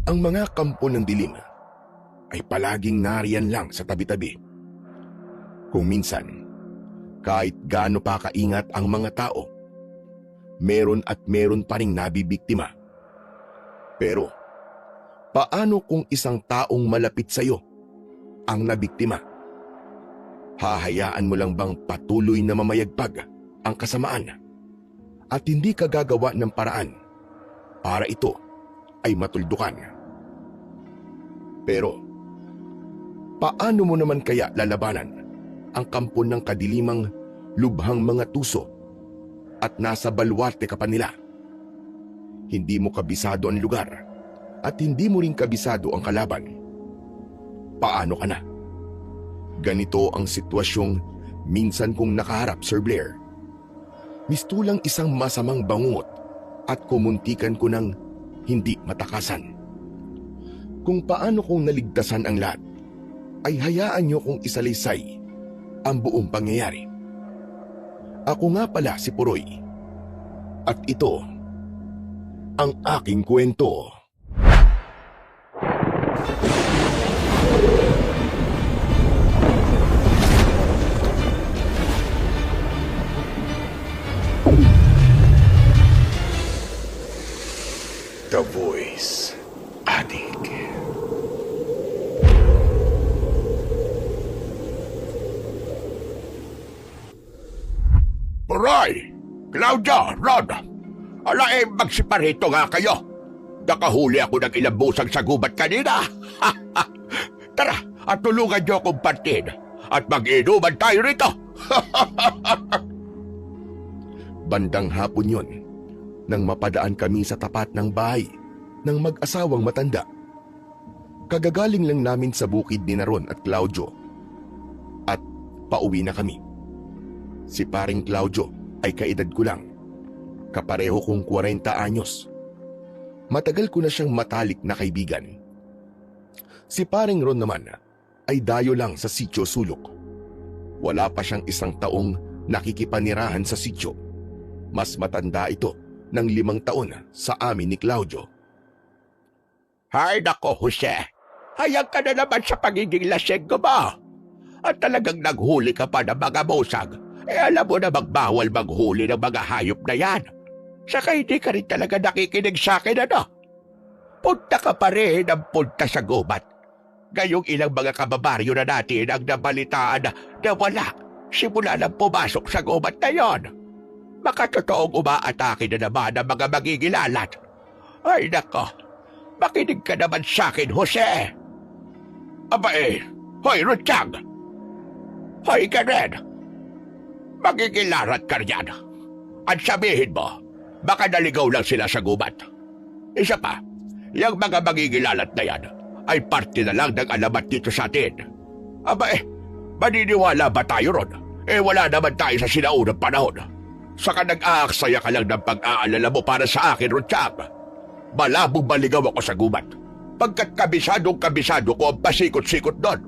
Ang mga kampo ng dilim ay palaging nariyan lang sa tabi-tabi. Kung minsan, kahit gaano pa kaingat ang mga tao, meron at meron pa ring nabibiktima. Pero, paano kung isang taong malapit sa iyo ang nabiktima? Hahayaan mo lang bang patuloy na mamayagpag ang kasamaan at hindi ka gagawa ng paraan para ito ay matuldukan? Pero, paano mo naman kaya lalabanan ang kampo ng kadilimang lubhang mga tuso at nasa baluarte ka pa nila? Hindi mo kabisado ang lugar at hindi mo rin kabisado ang kalaban. Paano ka na? Ganito ang sitwasyong minsan kong nakaharap, Sir Blair. Mistulang isang masamang bangungot at kumuntikan ko ng hindi matakasan. Kung paano kong naligtasan ang lahat, ay hayaan niyo kong isalaysay ang buong pangyayari. Ako nga pala si Puroy. At ito ang aking kwento. The Voice Addict. Puroy! Claudia! Rod! Ala magsiparito nga kayo. Nakahuli ako ng ilang busang sa gubat kanina. Tara, at tulungan niyo akong partin. At mag-inuman tayo rito. Bandang hapon yun, nang mapadaan kami sa tapat ng bahay ng mag-asawang matanda. Kagagaling lang namin sa bukid ni Naron at Claudio. At pauwi na kami. Si paring Claudio ay kaedad ko lang. Kapareho kong 40 anyos. Matagal ko na siyang matalik na kaibigan. Si paring Ron naman ay dayo lang sa sitio Sulok. Wala pa siyang 1 taong nakikipanirahan sa sitio. Mas matanda ito ng 5 taon sa amin ni Claudio. Hay nako, Jose. Hayag ka na naman sa pagiging lasing ko ba? At talagang naghuli ka pa ng mga busag. Alam mo na magbawal maghuli ng mga hayop na yan. Saka hindi ka rin talaga nakikinig sa akin, ano? Punta ka pa rin ang punta sa gubat. Ngayong ilang mga kababaryo na natin ang nabalitaan na wala simula nang pumasok sa gubat na yon. Baka totoong umaatake na naman ang mga magigilalat. Ay nako, makinig ka naman sa akin, Jose. Aba hoy Rutyang! Hoy Karen! Magigilarat ka riyan. At sabihin mo, baka naligaw lang sila sa gubat. Isa pa, yung mga magigilalat na yan ay parte na lang ng alamat dito sa atin. Aba maniniwala ba tayo ron? Wala naman tayo sa sinaunang panahon. Saka nag-aaksaya ka lang ng pag-aalala mo para sa akin, Rutyang. Malabong maligaw ako sa gubat. Pagkat kabisado ko ang pasikot-sikot doon.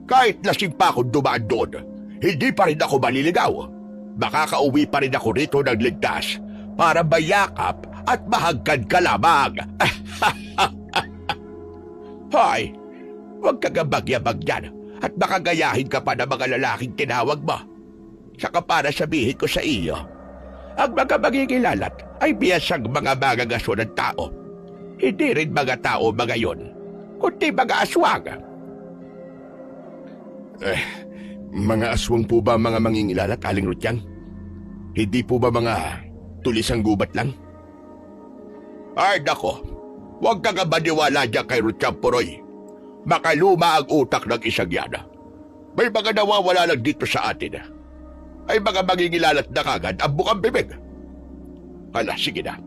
Kahit lasing pa akong dumaan doon, hindi pa rin ako maliligaw. Makakauwi pa rin ako rito ng ligtas para mayakap at mahagkan ka lamang. Hoy, huwag ka gabag-yabag yan at makagayahin ka pa ng mga lalaking tinawag mo. Saka para sabihin ko sa iyo, ang mga magigilalat ay biyasang mga magagaswa ng tao. Hindi rin mga tao mga yon, kundi mga aswang. Mga aswang po ba mga mangingilalat, Aling Rutyang? Hindi po ba mga tulisang gubat lang? Ay nako, huwag ka nga maniwala dyan kay Rutyang Puroy. Makaluma ang utak ng isang yan. May mga nawawala lang dito sa atin. Ay mga mangingilalat na kagad ang bukang bibig. Hala, sige na.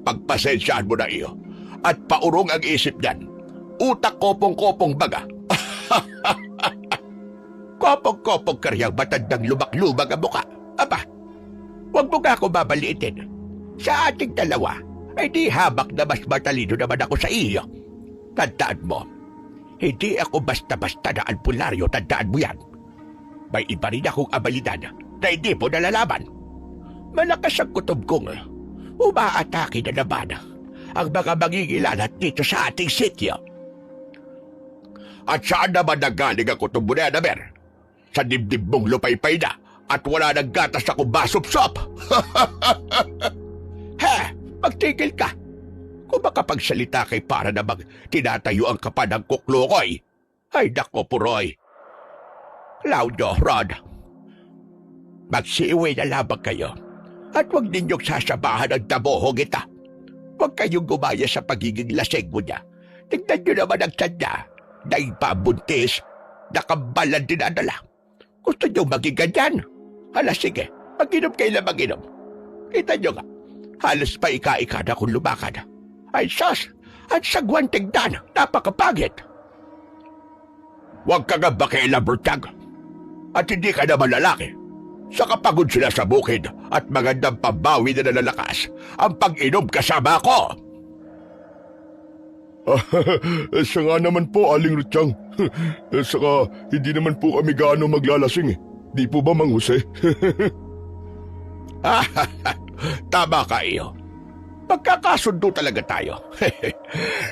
Pagpasensyaan mo na iyo. At paurong ang isip niyan. Utak kopong-kopong baga. Kopong-kopong karyang matandang lumak-lumang ang muka. Aba, huwag mo nga ako babaliitin. Sa ating dalawa, ay di habak na mas matalino naman ako sa iyo. Tandaan mo, hindi ako basta-basta na albularyo, tandaan mo yan. May iba rin akong abilidad na hindi mo nalalaman. Malakas ang kutob kong umaatake na naman ang mga mangingilalat dito sa ating sityo. At saan naman nagaling ako tumbunan na mer? Sa dibdib mong lupaypay na at wala nang gatas akong basop-sop. He, magtigil ka. Kung makapagsalita kay para namang tinatayuan ka pa ng kuklukoy. Ay nako, Puroy. Claudio, Rod, magsiuwi na lamang kayo at huwag ninyong sasabahan ang damuhong ita. Huwag kayong gumaya sa pagiging lasing mo niya. Tignan nyo naman ang tiyan niya na ipabuntis, nakambalan din adala. Gusto nyo maging ganyan? Hala sige, mag-inom kayo na mag-inom. Kita nyo nga, halos pa ika-ika na kung lumakad. Ay sus, at sagwan tignan, napakapagit. Huwag ka nga bakialam, Bertag. At hindi ka naman lalaki. Sa kapagod sila sa bukid at magandang pambawi na nalalakas, ang pag-inom kasama ko. Siya nga naman po, Aling Rutyang. Saka hindi naman po kami gaano maglalasing eh. Di po ba, Mang Jose? Tama ka, iyo. Pagkakasundo talaga tayo.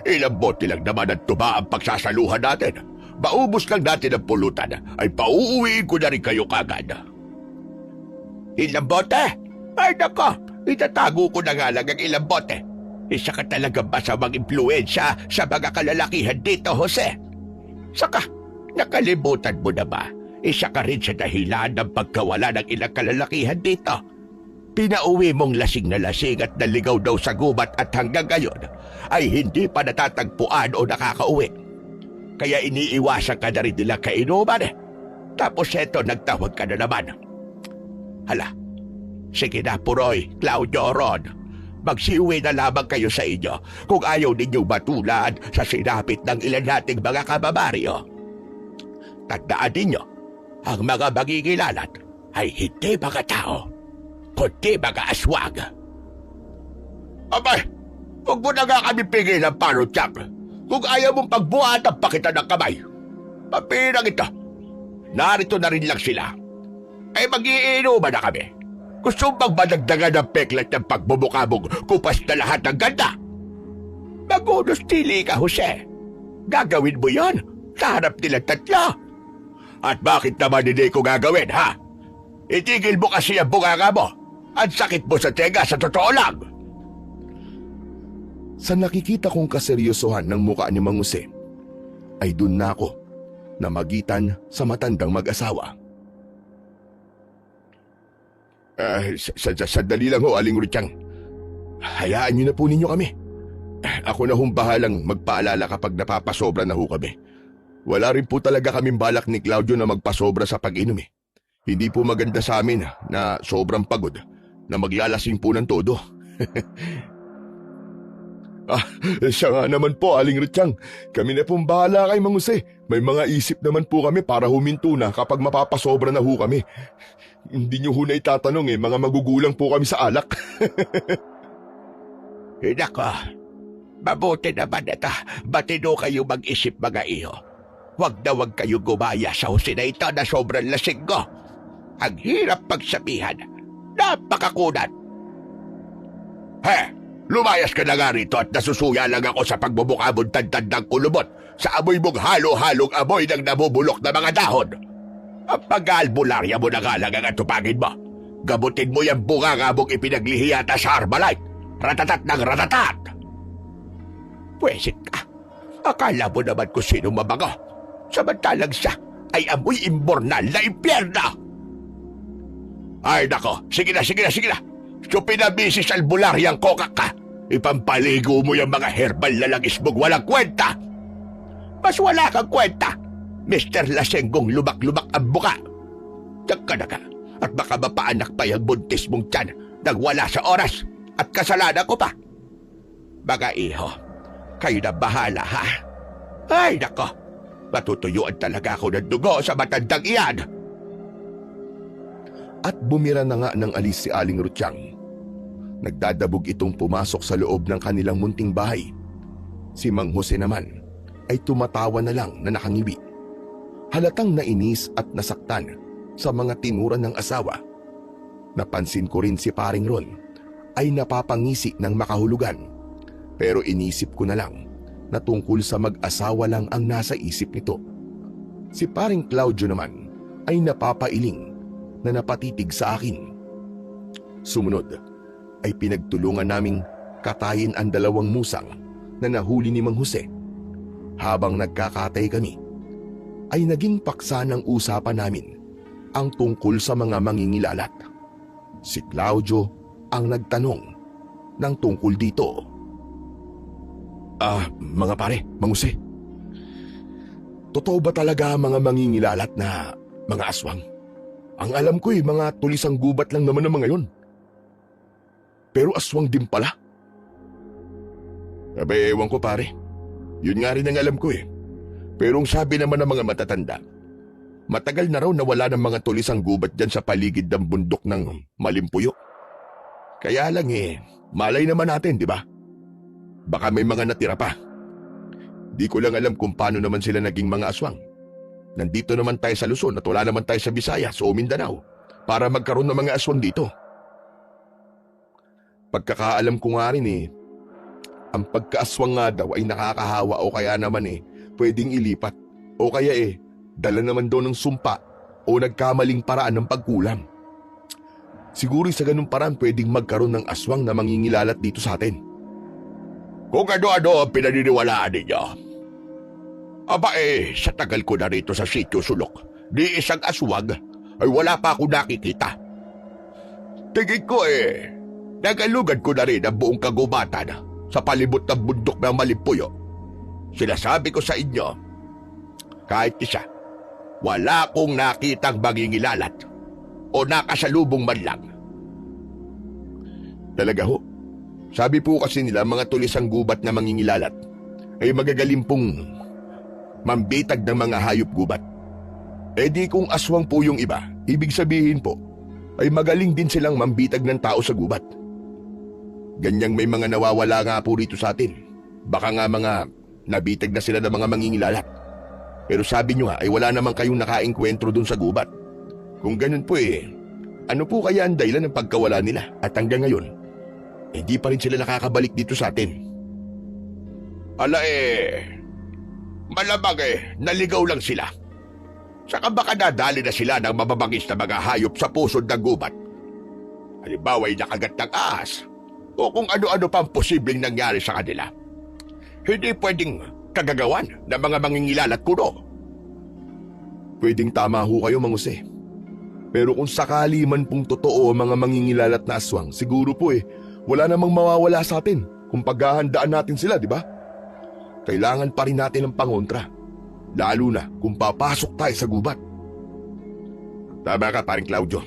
Ilang bote lang naman ang tuba ang pagsasaluhan natin. Maubos lang natin ang pulutan ay pauuwiin ko na rin kayo kagad. Ilang bote? Ay nako, itatago ko na nga lang ang ilang bote. Isa ka talaga masamang impluensya sa mga kalalakihan dito, Jose. Saka, nakalimutan mo na ba? Isa ka rin sa dahilan ng pagkawala ng ilang kalalakihan dito. Pinauwi mong lasing na lasing at naligaw daw sa gubat at hanggang ngayon ay hindi pa natatagpuan o nakakauwi. Kaya iniiwasan ka na rin nila kainuman eh. Tapos eto, nagtawag ka na naman. Hala, sige na Puroy, Claudio, Ron. Magsiuwi na lamang kayo sa inyo kung ayaw ninyong matulad sa sinapit ng ilan nating mga kababaryo. Tandaan ninyo, ang mga magigilalat ay hindi mga tao, kundi mga aswang. Abay, huwag mo na nga kami pigilan, Parutiak. Kung ayaw mong pagbuhatan pa kita ng kamay. Papirang ito. Narito na rin lang sila. Ay mag-iinuman na kami. Gusto bang madagdagan ng peklat ng pagbubukabog kupas na lahat ng ganda? Magunos tili ka, Jose. Gagawin mo yon sa harap nilang tatlo. At bakit naman hindi ko gagawin, ha? Itigil mo kasi ang bunganga mo. Ang sakit mo sa tenga, sa totoo lang. Sa nakikita kong kaseryosohan ng mukha ni Mang Jose, ay dun na ako namagitan sa matandang mag-asawa. Sandali lang ho, Aling Rutyang. Hayaan niyo na po ninyo kami. Ako na hong bahalang magpaalala kapag napapasobra na ho kami. Wala rin po talaga kaming balak ni Claudio na magpasobra sa pag-inom eh. Hindi po maganda sa amin na sobrang pagod na maglalasing po ng todo. Siya nga naman po, Aling Rutyang. Kami na pong bahala kay Mang Jose. May mga isip naman po kami para huminto na kapag mapapasobra na ho kami. Hindi nyo ho na itatanong eh, mga magugulang po kami sa alak. Nako, mabuti naman ito. Batino kayo mag-isip mga iyo. Huwag na huwag kayo gumaya sa Jose na ito na sobrang lasing ko. Ang hirap pagsabihan. Napakakunat. Lumayas ka na nga rito at nasusuya lang ako sa pagbubukabon tantad ng kulubot sa amoy mong halo-halong amoy ng nabubulok na mga dahon. Ang pag-albularya mo na nga lang ang atupagin mo. Gamutin mo yung bunganga mong ipinaglihiyata sa Armalite. Ratatat ng ratatat. Pwesit ka. Akala mo naman kung sino mabango. Samantalang siya ay amoy imbornal na impyerno. Ay nako, sige na. So pinabisis albularyang kokak ka. Ipampaligo mo yung mga herbal na langis mong walang kwenta. Mas wala kang kwenta, Mr. Lasenggong lubak-lubak ang buka. Diyan ka na ka at baka mapaanak pa yung buntis mong tiyan nang wala sa oras at kasalanan ko pa. Mga iho, kayo na bahala ha. Ay nako, matutuyuan talaga ako ng dugo sa matandang iyan. At bumira na nga ng alis si Aling Rutyang. Nagdadabog itong pumasok sa loob ng kanilang munting bahay. Si Mang Jose naman ay tumatawa na lang na nakangiwi. Halatang nainis at nasaktan sa mga tinuran ng asawa. Napansin ko rin si Paring Ron ay napapangisi ng makahulugan Pero inisip ko na lang na tungkol sa mag-asawa lang ang nasa isip nito. Si paring Claudio naman ay napapailing na napatitig sa akin. Sumunod ay pinagtulungan naming katayin ang 2 musang na nahuli ni Mang Jose. Habang nagkakatay kami, ay naging paksa ng usapan namin ang tungkol sa mga mangingilalat. Si Claudio ang nagtanong ng tungkol dito. Mga pare, Mang Jose, totoo ba talaga mga mangingilalat na mga aswang? Ang alam ko mga tulisang gubat lang naman ng mga yon. Pero aswang din pala. Ewan ko pare. Yun nga rin ang alam ko Pero ang sabi naman ng mga matatanda, matagal na raw nawala ng mga tulisang gubat dyan sa paligid ng bundok ng Malimpuyo. Kaya lang malay naman natin, di ba? Baka may mga natira pa. Di ko lang alam kung paano naman sila naging mga aswang. Nandito naman tayo sa Luzon at wala naman tayo sa Visayas o Mindanao para magkaroon ng mga aswang dito. Pagkakaalam ko nga rin ang pagkaaswang nga daw ay nakakahawa o kaya naman pwedeng ilipat o kaya dala naman daw ng sumpa o nagkamaling paraan ng pagkulam. Siguro sa ganung paraan pwedeng magkaroon ng aswang na mangingilalat dito sa atin. Kung ano-ano ang pinaniniwalaan ninyo. Aba sa tagal ko na rito sa sitio Sulok, di isang aswang ay wala pa ako nakikita. Tingin ko nagalugan ko na rin ang buong kagubatan sa palibot ng bundok ng Malimpuyo. Sinasabi ko sa inyo, kahit isa, wala akong nakitang mangingilalat o nakasalubong man lang. Talaga ho? Sabi po kasi nila mga tulisang gubat na mangingilalat ay magagaling pong mambitag ng mga hayop gubat. Di kung aswang po yung iba, ibig sabihin po ay magaling din silang mambitag ng tao sa gubat. Ganyang may mga nawawala nga po rito sa atin. Baka nga mga nabitag na sila ng mga mangingilalat. Pero sabi nyo ay wala naman kayong nakaengkwentro dun sa gubat. Kung ganun po ano po kaya ang dahilan ng pagkawala nila at hanggang ngayon, di pa rin sila nakakabalik dito sa atin? Ala malamang naligaw lang sila. Saka baka nadali na sila ng mababangis na mga hayop sa pusod ng gubat. Halimbawa nakagat ng ahas o kung ano-ano pang posibleng nangyari sa kanila. Hindi pwedeng kagagawan ng mga mangingilalat kuno. Pwedeng tama ho kayo, Mang Jose. Pero kung sakali man pong totoo ang mga mangingilalat na aswang, siguro po wala namang mawawala sa atin kung paghahandaan natin sila, di ba? Kailangan pa rin natin ng pangontra. Lalo na kung papasok tayo sa gubat. Tama ka, paring Claudio.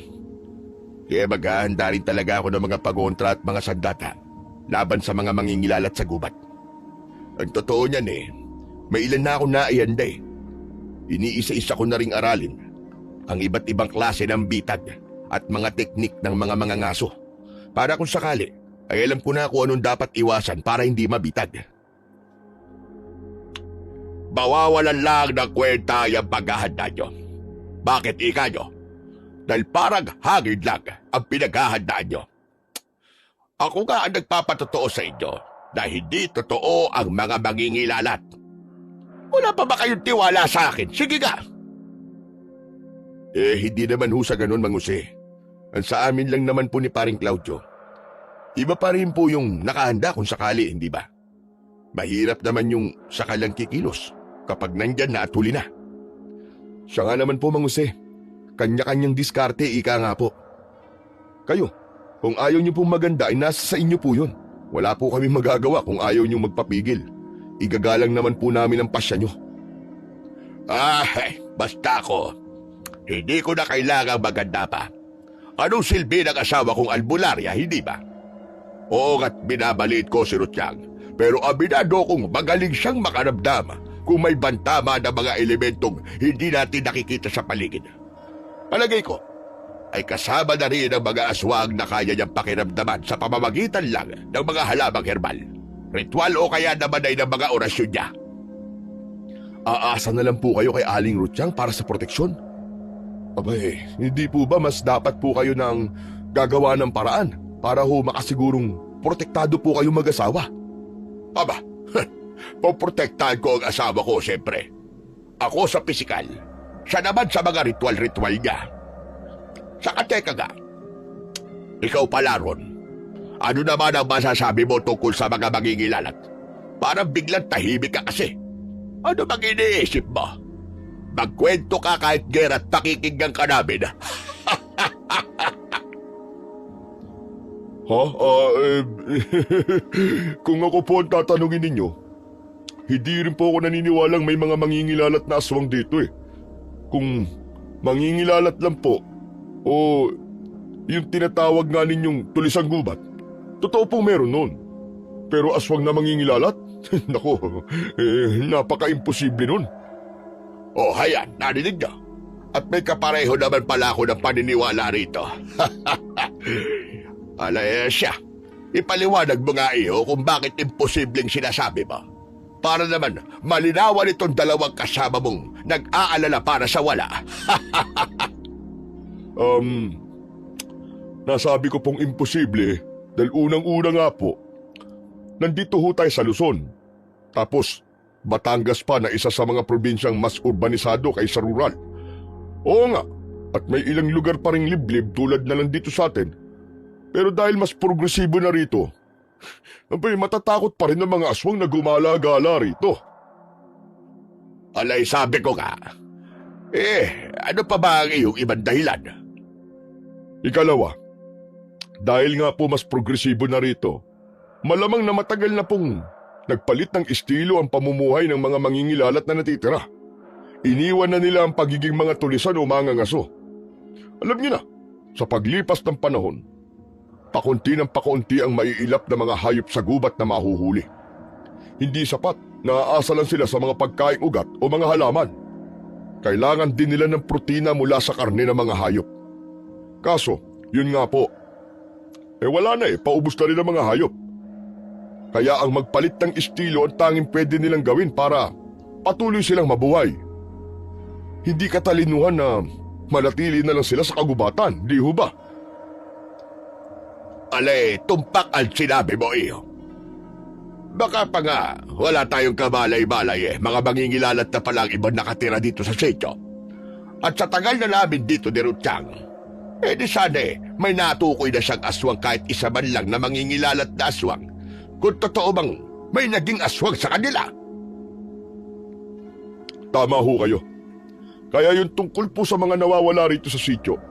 Kaya maghahanda rin talaga ako ng mga pangontra at mga sandata laban sa mga mangingilalat sa gubat. Ang totoo niyan may ilan na ako naihanda Iniisa-isa ko na ring aralin ang iba't ibang klase ng bitag at mga teknik ng mga mangangaso para kung sakali ay alam ko na kung anong dapat iwasan para hindi mabitag. Bawawalan lang ng kwenta yung paghahanda nyo. Bakit ika nyo? Dahil parang hangin lang ang pinaghahandaan nyo. Ako nga ang nagpapatotoo sa inyo na hindi totoo ang mga mangingilalat. Wala pa ba kayong tiwala sa akin? Sige nga! Hindi naman ho sa ganun, Mang Jose. Ang sa amin lang naman po ni paring Claudio. Iba pa rin po yung nakahanda kung sakali, hindi ba? Mahirap naman yung sakalang kikilos kapag nandyan na at huli na. Siya nga naman po, Mang Jose. Kanya-kanyang diskarte, ika nga po. Kayo, kung ayaw niyo pong maganda, ay nasa sa inyo po yun. Wala po kami magagawa kung ayaw niyo magpapigil. Igagalang naman po namin ang pasya niyo. Basta ako. Hindi ko na kailangang maganda pa. Anong silbi ng asawa kong albularya, hindi ba? Oo nga't binabalit ko si Rutyang. Pero aminado kong magaling siyang makaramdam kung may bantama na mga elementong hindi natin nakikita sa paligid. Palagay ko, ay kasama na rin ang mga aswang na kaya niyang pakiramdaman sa pamamagitan lang ng mga halamang herbal, ritual o kaya naman ay ng mga orasyon niya. Aasa na lang po kayo kay Aling Rutyang para sa proteksyon? Abay, hindi po ba mas dapat po kayo ng gagawa ng paraan para ho makasigurong protektado po kayo mag-asawa? Aba, poprotektahan ko ang asawa ko, siyempre. Ako sa pisikal, siya naman sa mga ritual-ritual niya. Saka teka nga, ikaw pala ron. Ano naman ang masasabi mo tungkol sa mga mangingilalat? Parang biglang tahimik ka kasi. Ano bang iniisip mo? Magkwento ka kahit gera't pakikinggan ka namin. Ha? Kung ako po ang tatanungin ninyo, hindi rin po ako naniniwalang may mga mangingilalat na aswang dito eh. Kung mangingilalat lang po, o yung tinatawag nga ninyong tulisang gubat, totoo pong meron nun. Pero aswang na mangingilalat? Nako, napaka-imposible nun. Oh, hayan, narinig niyo. At may kapareho naman pala ako ng paniniwala rito. Siya. Ipaliwanag mo nga iyo kung bakit imposibleng sinasabi mo. Para naman malinawan itong dalawang kasama mong nag-aalala para sa wala. Nasabi ko pong imposible dahil unang-una nga po, nandito ho tayo sa Luzon. Tapos, Batangas pa na isa sa mga probinsyang mas urbanisado kaysa rural. Oo nga, at may ilang lugar pa ring liblib tulad na lang dito sa atin. Pero dahil mas progresibo na rito, matatakot pa rin ang mga aswang na gumala-gala rito. Sabi ko nga. Ano pa ba ang iyong ibang dahilan? Ikalawa, dahil nga po mas progresibo na rito, malamang na matagal na pong nagpalit ng estilo ang pamumuhay ng mga mangingilalat na natitira. Iniwan na nila ang pagiging mga tulisan o mga ngaso. Alam niyo na, sa paglipas ng panahon, pakunti ng pakunti ang maiilap na mga hayop sa gubat na mahuhuli. Hindi sapat, naaasa lang sila sa mga pagkaing ugat o mga halaman. Kailangan din nila ng protina mula sa karne ng mga hayop. Kaso, yun nga po, wala na paubos na rin ang mga hayop. Kaya ang magpalit ng estilo ang tanging pwede nilang gawin para patuloy silang mabuhay. Hindi katalinuhan na manatili na lang sila sa kagubatan, di ho ba? Tumpak ang sinabi mo iyo. Baka pa nga, wala tayong kabalay-balay mga mangingilalat na palang ibang nakatira dito sa sityo. At sa tagal na namin dito ni Rutyang, di sana may natukoy na siyang aswang kahit isa man lang na mangingilalat na aswang. Kung totoo bang may naging aswang sa kanila. Tama ho kayo. Kaya yung tungkol po sa mga nawawala rito sa sityo,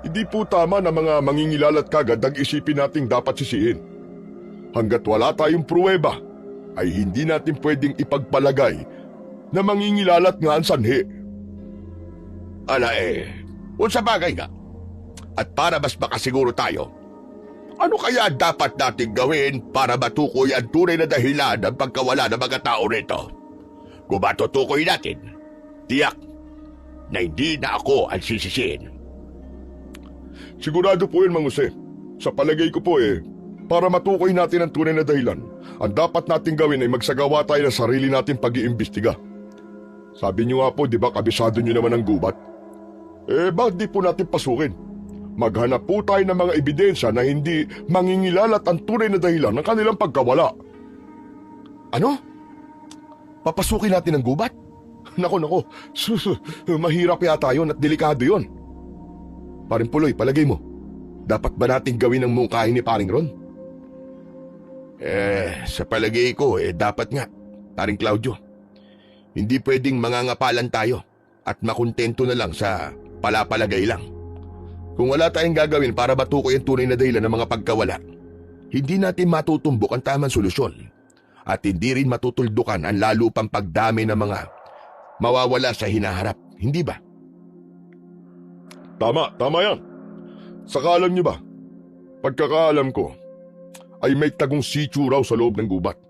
hindi po tama na mga mangingilalat kagad ang isipin nating dapat sisihin. Hanggat wala tayong pruweba, ay hindi natin pwedeng ipagpalagay na mangingilalat nga ang sanhi. Kung sa bagay nga. At para mas makasiguro tayo, ano kaya dapat nating gawin para matukoy ang tunay na dahilan ng pagkawala ng mga tao rito? Kung matutukoy natin, tiyak na hindi na ako ang sisisihin. Sigurado po yun, Mang Jose. Sa palagay ko po para matukoy natin ang tunay na dahilan, ang dapat nating gawin ay magsagawa tayo ng sarili nating pag-iimbestiga. Sabi niyo nga po, di ba kabisado niyo naman ang gubat? Bakit di po natin pasukin? Maghanap po tayo ng mga ebidensya na hindi mangingilalat ang tunay na dahilan ng kanilang pagkawala. Ano? Papasukin natin ang gubat? Nako, mahirap yata yun at delikado yun. Paring Puloy, palagay mo, dapat ba natin gawin ang mungkahin ni Paring Ron? Sa palagay ko, dapat nga, Paring Claudio. Hindi pwedeng mangangapalan tayo at makontento na lang sa palapalagay lang. Kung wala tayong gagawin para matukoy ang tunay na dahilan ng mga pagkawala, hindi natin matutumbok ang tamang solusyon at hindi rin matutuldukan ang lalo pang pagdami ng mga mawawala sa hinaharap, hindi ba? Tama yan. Saka alam niyo ba, pagkakaalam ko, ay may tagong sityo raw sa loob ng gubat.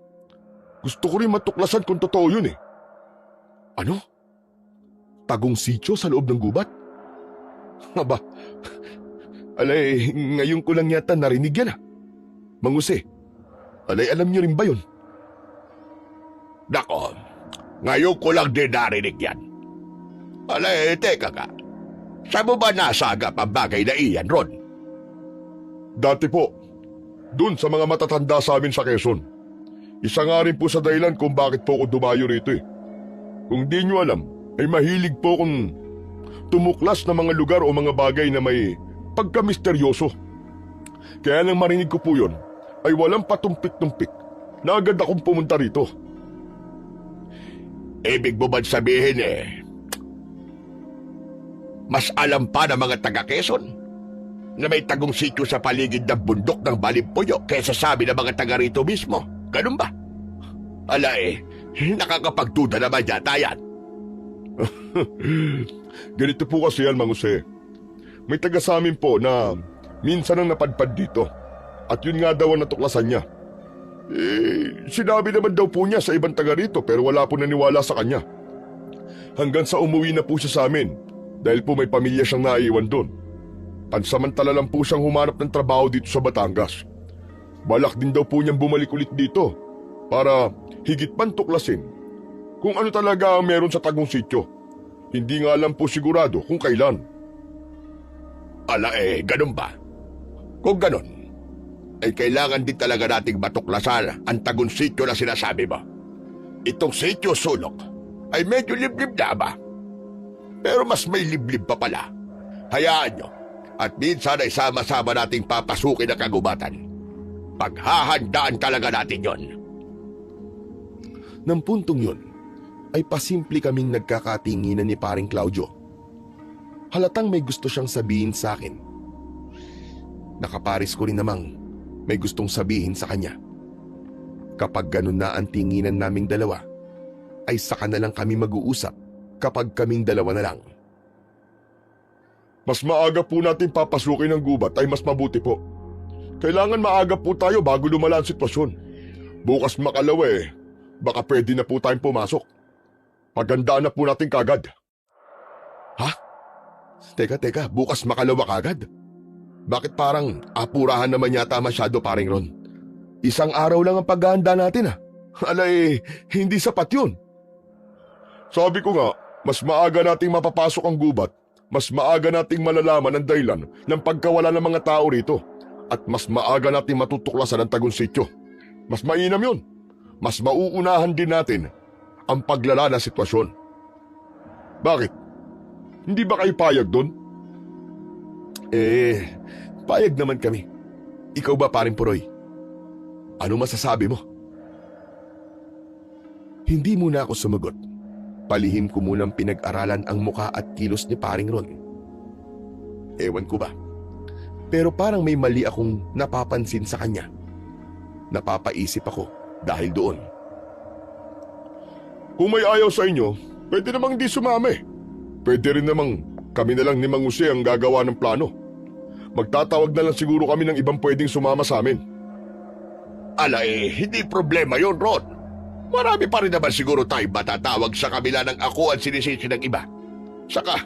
Gusto ko rin matuklasan kung totoo yun Ano? Tagong sityo sa loob ng gubat? Aba, ngayon ko lang yata narinig yan Mang Jose, alam niyo rin ba yun? Nako, ngayon ko lang din narinig yan. Teka ka. Saan mo ba nasagap ang bagay na iyan, Ron? Dati po, dun sa mga matatanda sa amin sa Quezon. Isa nga rin po sa dahilan kung bakit po ako dumayo rito eh. Kung di nyo alam, ay mahilig po akong tumuklas na mga lugar o mga bagay na may pagka-misteryoso. Kaya nang marinig ko po yun, ay walang patumpik-tumpik na agad akong pumunta rito. Ibig mo ba sabihin mas alam pa ng mga taga Quezon na may tagong sityo sa paligid ng bundok ng Balimpuyo kaysa sabi ng mga taga rito mismo? Ganun ba? Ala nakakapagduda naman yata yan. Ganito po kasi yan, Mang Jose. May taga sa amin po na minsan ang napadpad dito. At yun nga daw ang natuklasan niya. Sinabi naman daw po niya sa ibang taga rito pero wala po naniwala sa kanya. Hanggang sa umuwi na po siya sa amin dahil po may pamilya siyang naiwan doon. Pansamantala lang po siyang humanap ng trabaho dito sa Batangas. Balak din daw po niyang bumalik ulit dito para higit pang tuklasin kung ano talaga ang meron sa tagong sityo. Hindi nga lang po sigurado kung kailan. Ala ganun ba? Kung ganun, ay kailangan din talaga nating matuklasan ang tagong sityo na sinasabi mo. Itong sityo sulok ay medyo liblib na ba? Pero mas may liblib pa pala. Hayaan nyo at minsan ay sama-sama nating papasukin ang kagubatan. Paghahandaan talaga natin yon. Nang puntong yun, ay pasimple kaming nagkakatinginan ni paring Claudio. Halatang may gusto siyang sabihin sa akin. Nakaparis ko rin namang may gustong sabihin sa kanya. Kapag ganun na ang tinginan naming dalawa, ay saka na lang kami mag-uusap kapag kaming dalawa na lang. Mas maaga po natin papasukin ang gubat ay mas mabuti po. Kailangan maaga po tayo bago lumala ang sitwasyon. Bukas makalawa baka pwede na po tayong pumasok. Pagandaan na po natin kagad. Ha? Teka, bukas makalawa kagad? Bakit parang apurahan naman yata masyado, paring Ron? Isang araw lang ang paghahanda natin Alay, hindi sapat yun. Sabi ko nga, mas maaga nating mapapasok ang gubat, mas maaga nating malalaman ang dahilan ng pagkawala ng mga tao rito, at mas maaga nating matutuklasan ang tagong sityo. Mas mainam yun. Mas mauunahan din natin ang paglala ng sitwasyon. Bakit? Hindi ba kayo payag doon? Payag naman kami. Ikaw ba, paring Puroy? Ano masasabi mo? Hindi muna ako sumagot. Palihim ko munang pinag-aralan ang muka at kilos ni paring Ron. Ewan ko ba? Pero parang may mali akong napapansin sa kanya. Napapaisip ako dahil doon. Kung may ayaw sa inyo, pwede namang di sumami. Pwede rin namang kami na lang ni Mang Jose ang gagawa ng plano. Magtatawag na lang siguro kami ng ibang pwedeng sumama sa amin. Ala hindi problema yon, Ron. Marami pa rin naman siguro tayo matatawag sa kabila ng ako at sinisisi ng iba. Saka,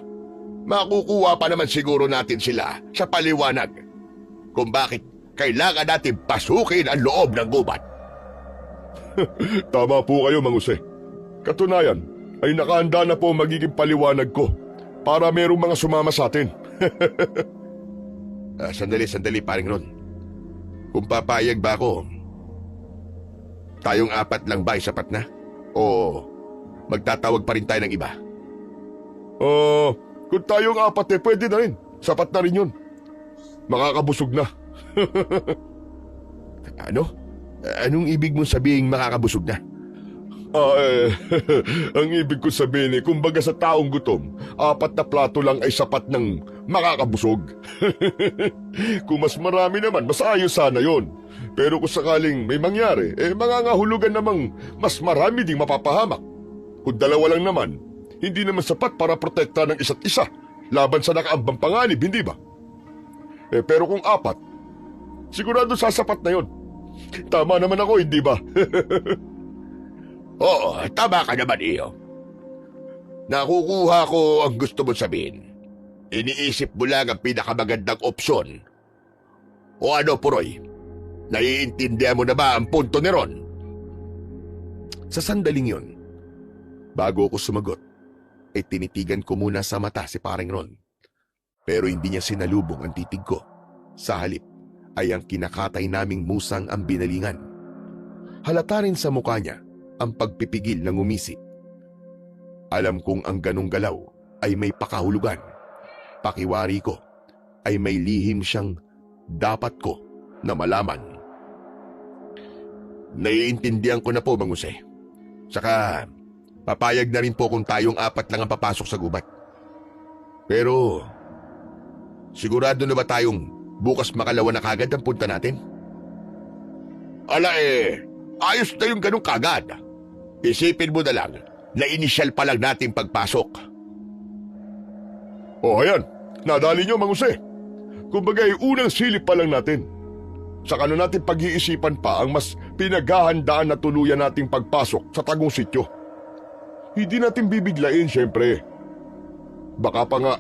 makukuha pa naman siguro natin sila sa paliwanag kung bakit kailangan natin pasukin ang loob ng gubat. Tama po kayo, Mang Jose. Katunayan, ay nakahanda na po magiging paliwanag ko para merong mga sumama sa atin. Sandali, paring Ron. Kung papayag ba ako, tayong apat lang ba ay sapat na? O magtatawag pa rin tayo ng iba? Kung tayong apat pwede na rin. Sapat na rin yun. Makakabusog na. Ano? Anong ibig mong sabihin makakabusog na? Ang ibig ko sabihin kumbaga sa taong gutom, 4 na plato lang ay sapat ng makakabusog. Kung mas marami naman, mas ayos sana yon. Pero kung sakaling may mangyari, mangangahulugan namang mas marami ding mapapahamak. Kung 2 lang naman, hindi naman sapat para protekta ng isa't isa laban sa nakaambang panganib, hindi ba? Pero kung 4, sigurado sasapat na yon. Tama naman ako, hindi ba? Oo, tama ka naman, iyo. Nakukuha ko ang gusto mo sabihin. Iniisip mo lang ang pinakamagandang opsyon. O ano, Puroy? Naiintindihan mo na ba ang punto ni Ron? Sa sandaling yon, bago ako sumagot, ay tinitigan ko muna sa mata si paring Ron. Pero hindi niya sinalubong ang titig ko. Sa halip ay ang kinakatay naming musang ang binalingan. Halata rin sa mukha niya ang pagpipigil ng umisi. Alam kong ang ganong galaw ay may pakahulugan. Pakiwari ko ay may lihim siyang dapat ko na malaman. Naiintindihan ko na po, Mang Jose. Saka, papayag na rin po kung tayong 4 lang ang papasok sa gubat. Pero, sigurado na ba tayong bukas makalawa na kagad ang punta natin? Ala ayos na yung ganun kagad. Isipin mo na lang na inisyal pa lang natin pagpasok. O ayan, nadali nyo, Mang Jose. Kumbaga unang silip pa lang natin. Saka na natin pag-iisipan pa ang mas pinaghahandaan na tuluyan nating pagpasok sa Tagum Sitio. Hindi natin bibiglain, syempre. Baka pa nga,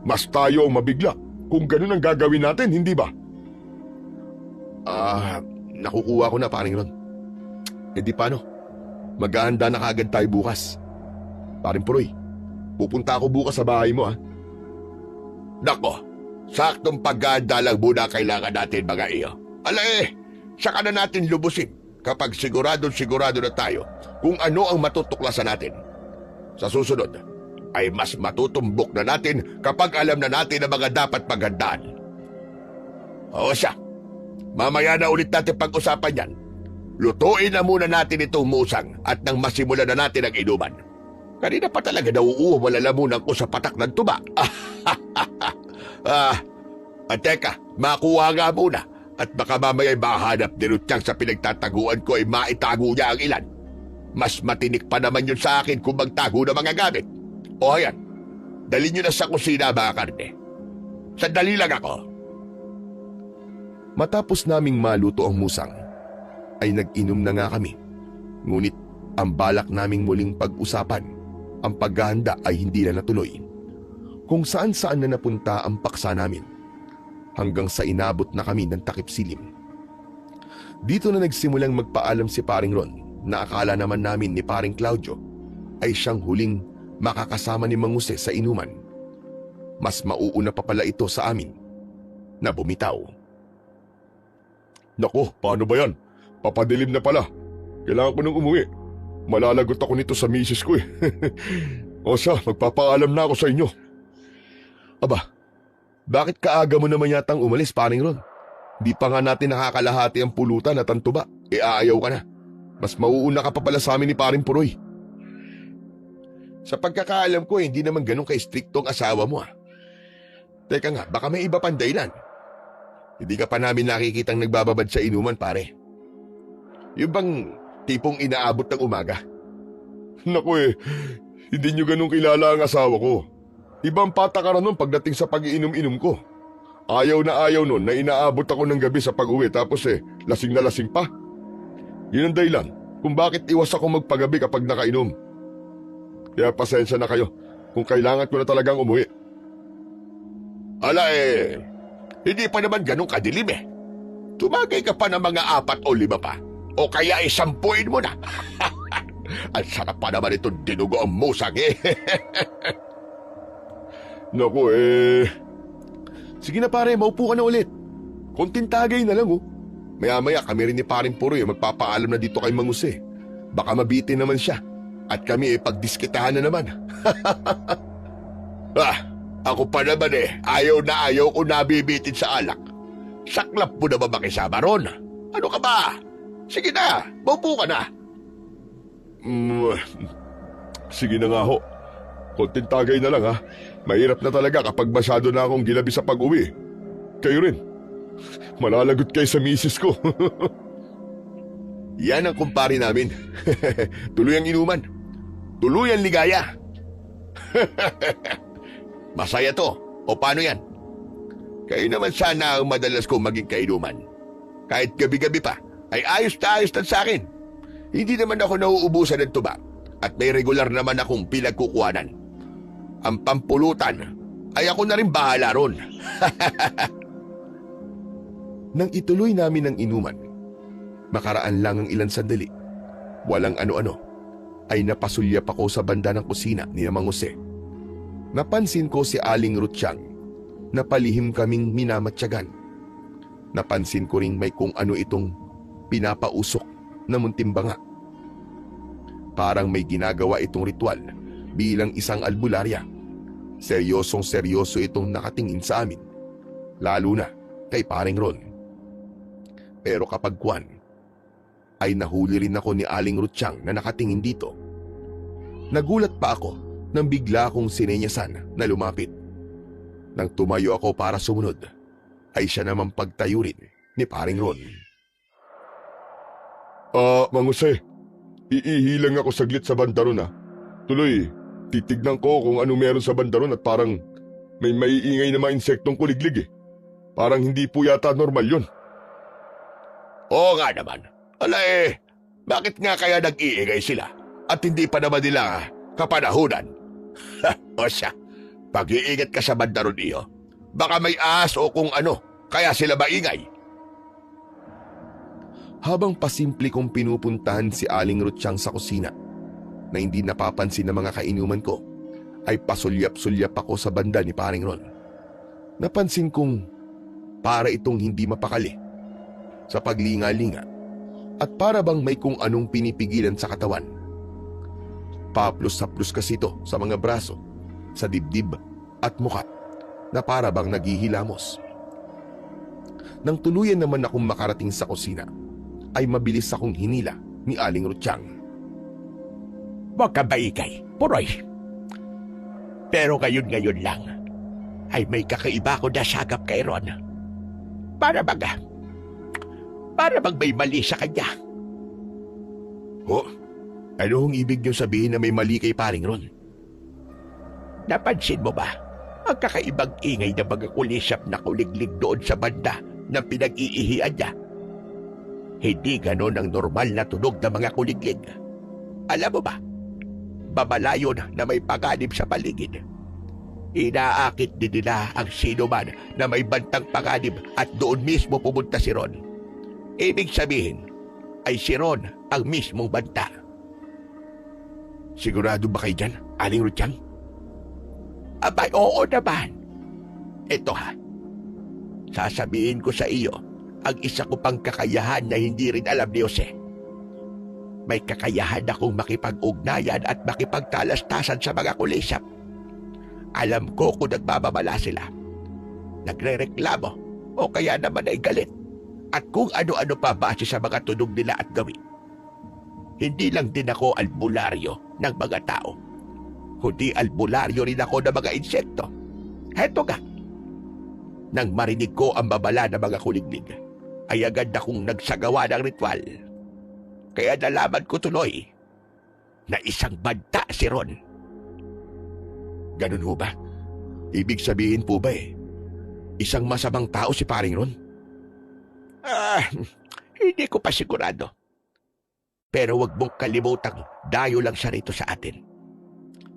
mas tayo ang mabigla kung ganun ang gagawin natin, hindi ba? Nakukuha ko na, paring Ron. E di paano? Maghahanda na kagad tayo bukas. Paring Puroy, pupunta ako bukas sa bahay mo, ha? Nako, saktong paghahanda lang muna kailangan natin, mga iyo. Ala saka na natin lubusin kapag sigurado na tayo kung ano ang matutuklasan natin. Sa susunod, ay mas matutumbok na natin kapag alam na natin ang mga dapat paghandaan. O siya, mamaya na ulit natin pag-usapan yan. Lutuin na muna natin itong musang at nang masimulan na natin ang inuman. Kanina pa talaga nauuwa lalamunan ko sa patak ng tuba. Teka, makuha nga muna. At baka mamaya'y mahanap ni Rutyang sa pinagtataguan ko ay maitago niya ang ilan. Mas matinik pa naman yun sa akin kung magtago ng mga gamit. O ayan, dali nyo na sa kusina mga karne. Sandali lang ako. Matapos naming maluto ang musang, ay nag-inom na nga kami. Ngunit ang balak naming muling pag-usapan, ang paghahanda ay hindi na natuloy. Kung saan-saan na napunta ang paksa namin, hanggang sa inabot na kami ng takip silim. Dito na nagsimulang magpaalam si paring Ron na akala naman namin ni paring Claudio ay siyang huling makakasama ni Mang Jose sa inuman. Mas mauuna pa pala ito sa amin na bumitaw. Nako, paano ba yan? Papadilim na pala. Kailangan ko nang umuwi. Malalagot ako nito sa misis ko eh. O siya, magpapaalam na ako sa inyo. Aba, bakit kaaga mo naman yatang umalis, paring Ron? Di pa nga natin nakakalahati ang pulutan at ang tuba. Aayaw ka na. Mas mauuna ka pa pala sa amin ni paring Puroy. Sa pagkakaalam ko, hindi naman ganun ka-stricto ang asawa mo, ha? Teka nga, baka may iba pang dahilan. Hindi ka pa namin nakikitang nagbababad sa inuman, pare. Yung bang tipong inaabot ng umaga? Naku hindi nyo ganun kilala ang asawa ko. Ibang patakaran nun pagdating sa pag-iinom-inom ko. Ayaw na ayaw nun na inaabot ako ng gabi sa pag-uwi tapos lasing na lasing pa. Yun ang dahilan kung bakit iwas ako magpagabi kapag nakainom. Kaya pasensya na kayo kung kailangan ko na talagang umuwi. Ala hindi pa naman ganun kadilim eh. Tumagay ka pa ng mga 4 o 5 pa. O kaya 10 mo na. Ang sarap pa naman itong dinugo ang musang eh. Naku Sige na pare, maupo ka na ulit. Konting tagay na lang Maya-maya kami rin ni paring Puroy magpapaalam na dito kay Mang Jose. Baka mabitin naman siya. At kami pagdiskitahan na naman. Ako pa naman ayaw na ayaw ko nabibitin sa alak. Saklap mo na ba makisama ron? Ano ka ba? Sige na, maupo ka na. Sige na nga ho. Konting tagay na lang ha. Mahirap na talaga kapag masyado na akong gilabi sa pag-uwi. Kayo rin. Malalagot kayo sa misis ko. Yan ang kumpare namin. Tuloy ang inuman. Tuloy ang ligaya. Masaya to. O paano yan? Kayo naman sana ang madalas kong maging kainuman. Kahit gabi-gabi pa, ay ayos na sa akin. Hindi naman ako nauubusan ng tuba. At may regular naman akong pinagkukuhanan. Ang pampulutan ay ako na rin bahala ron. Nang ituloy namin ang inuman, makaraan lang ang ilang sandali. Walang ano-ano, ay napasulyap ako sa banda ng kusina ni Mang Jose. Napansin ko si Aling Rutyang na palihim kaming minamatyagan. Napansin ko ring may kung ano itong pinapausok na muntimbanga. Parang may ginagawa itong ritual bilang isang albularya. Seryosong seryoso itong nakatingin sa amin, lalo na kay Paring Ron. Pero kapag kwan, ay nahuli rin ako ni Aling Rutsyang na nakatingin dito. Nagulat pa ako nang bigla akong sinenyasan na lumapit. Nang tumayo ako para sumunod, ay siya naman pagtayo rin ni Paring Ron. Mang Jose, iihilang ako saglit sa bandaron Tuloy, titignan ko kung ano meron sa bandaron at parang may maiingay na mga insektong kuliglig Parang hindi po yata normal yun. Oo nga naman. Bakit nga kaya nag-iingay sila at hindi pa naman nila kapanahunan? O siya, pag-iingat ka sa bandaron iyo. Baka may ahas o kung ano, kaya sila maingay. Habang pasimple kong pinupuntahan si Aling Rutsyang sa kusina na hindi napapansin ng mga kainuman ko, ay pasulyap-sulyap ako sa banda ni Paring Ron. Napansin kong para itong hindi mapakali sa paglinga-linga at para bang may kung anong pinipigilan sa katawan. Paplos-saplos kasi ito sa mga braso, sa dibdib at mukha na para bang naghihilamos. Nang tuluyan naman akong makarating sa kusina, ay mabilis akong hinila ni Aling Rutsyang. Huwag ka maingay, Puroy. Pero ngayon lang, ay may kakaiba ko na sagap kay Ron. Para bang may mali sa kanya. Ano ang ibig niyo sabihin na may mali kay Paring Ron? Napansin mo ba ang kakaibang ingay ng mga kulisap na kuliglig doon sa banda ng pinag-iihian niya? Hindi ganon ang normal na tunog ng mga kuliglig. Alam mo ba, babalayon na may panganib sa paligid. Inaakit din nila ang sino man na may bantang panganib at doon mismo pumunta si Ron. Ibig sabihin ay si Ron ang mismong banta. Sigurado ba kayo dyan, Aling Rutsyang? Abay, oo naman. Ito sasabihin ko sa iyo ang isa ko pang kakayahan na hindi rin alam ni Jose. May kakayahan akong makipag-ugnayan at makipagtalastasan sa mga kulisap. Alam ko kung nagbababala sila, nagrereklamo o kaya naman ay galit at kung ano-ano pa base sa mga tunog nila at gawin. Hindi lang din ako albularyo ng mga tao, kundi albularyo rin ako ng mga insekto. Heto nga, nang marinig ko ang babala ng mga kuliglig, ay agad akong nagsagawa ng ritual. Kaya nalaman ko tuloy na isang banta si Ron. Ganun ho ba? Ibig sabihin po ba isang masamang tao si Paring Ron? Hindi ko pa sigurado. Pero wag mong kalimutang dayo lang siya rito sa atin.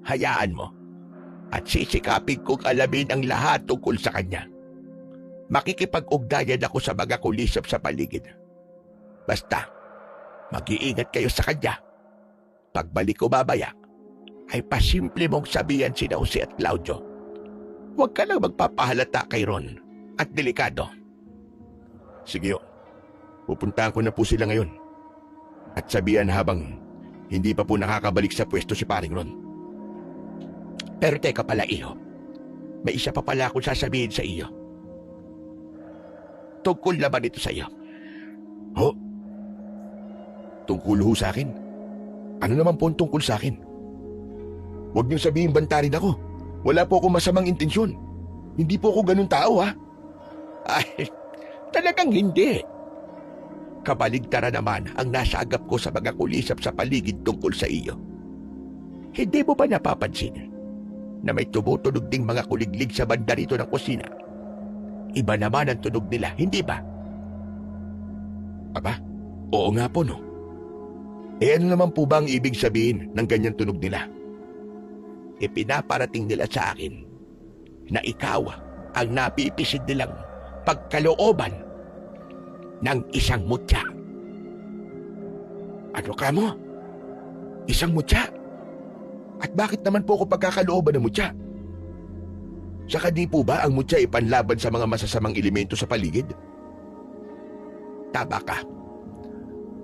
Hayaan mo at sisikapin kong alamin ang lahat tungkol sa kanya. Makikipag-ugnayan ako sa mga kulisap sa paligid. Basta, mag-iingat kayo sa kanya. Pagbalik ko babaya, ay pasimple mong sabihan si Jose at Claudio. Huwag ka lang magpapahalata kay Ron at delikado. Sige ho, pupuntahan ko na po sila ngayon. At sabihan habang hindi pa po nakakabalik sa pwesto si Paring Ron. Pero teka pala iyo, may isa pa pala akong sasabihin sa iyo. Tungkol naman ito sa iyo. Tungkol ho sa akin? Ano naman po ang tungkol sa akin? Huwag niyong sabihin banta rin ako. Wala po akong masamang intensyon. Hindi po ako ganun tao Ay, talagang hindi. Kabaligtaran naman ang nasagap ko sa mga kulisap sa paligid tungkol sa iyo. Hindi mo ba napapansin na may tumutunog ding mga kuliglig sa banda rito ng kusina? Iba naman ang tunog nila, hindi ba? Aba, oo nga po no. Ano naman po ba ang ibig sabihin ng ganyan tunog nila? Ipinaparating nila sa akin na ikaw ang napipisid nilang pagkalooban ng isang mutya. Ano ka mo? Isang mutya? At bakit naman po ako pagkakalooban ng mutya? Saka di po ba ang mutya ipanlaban sa mga masasamang elemento sa paligid? Tama ka.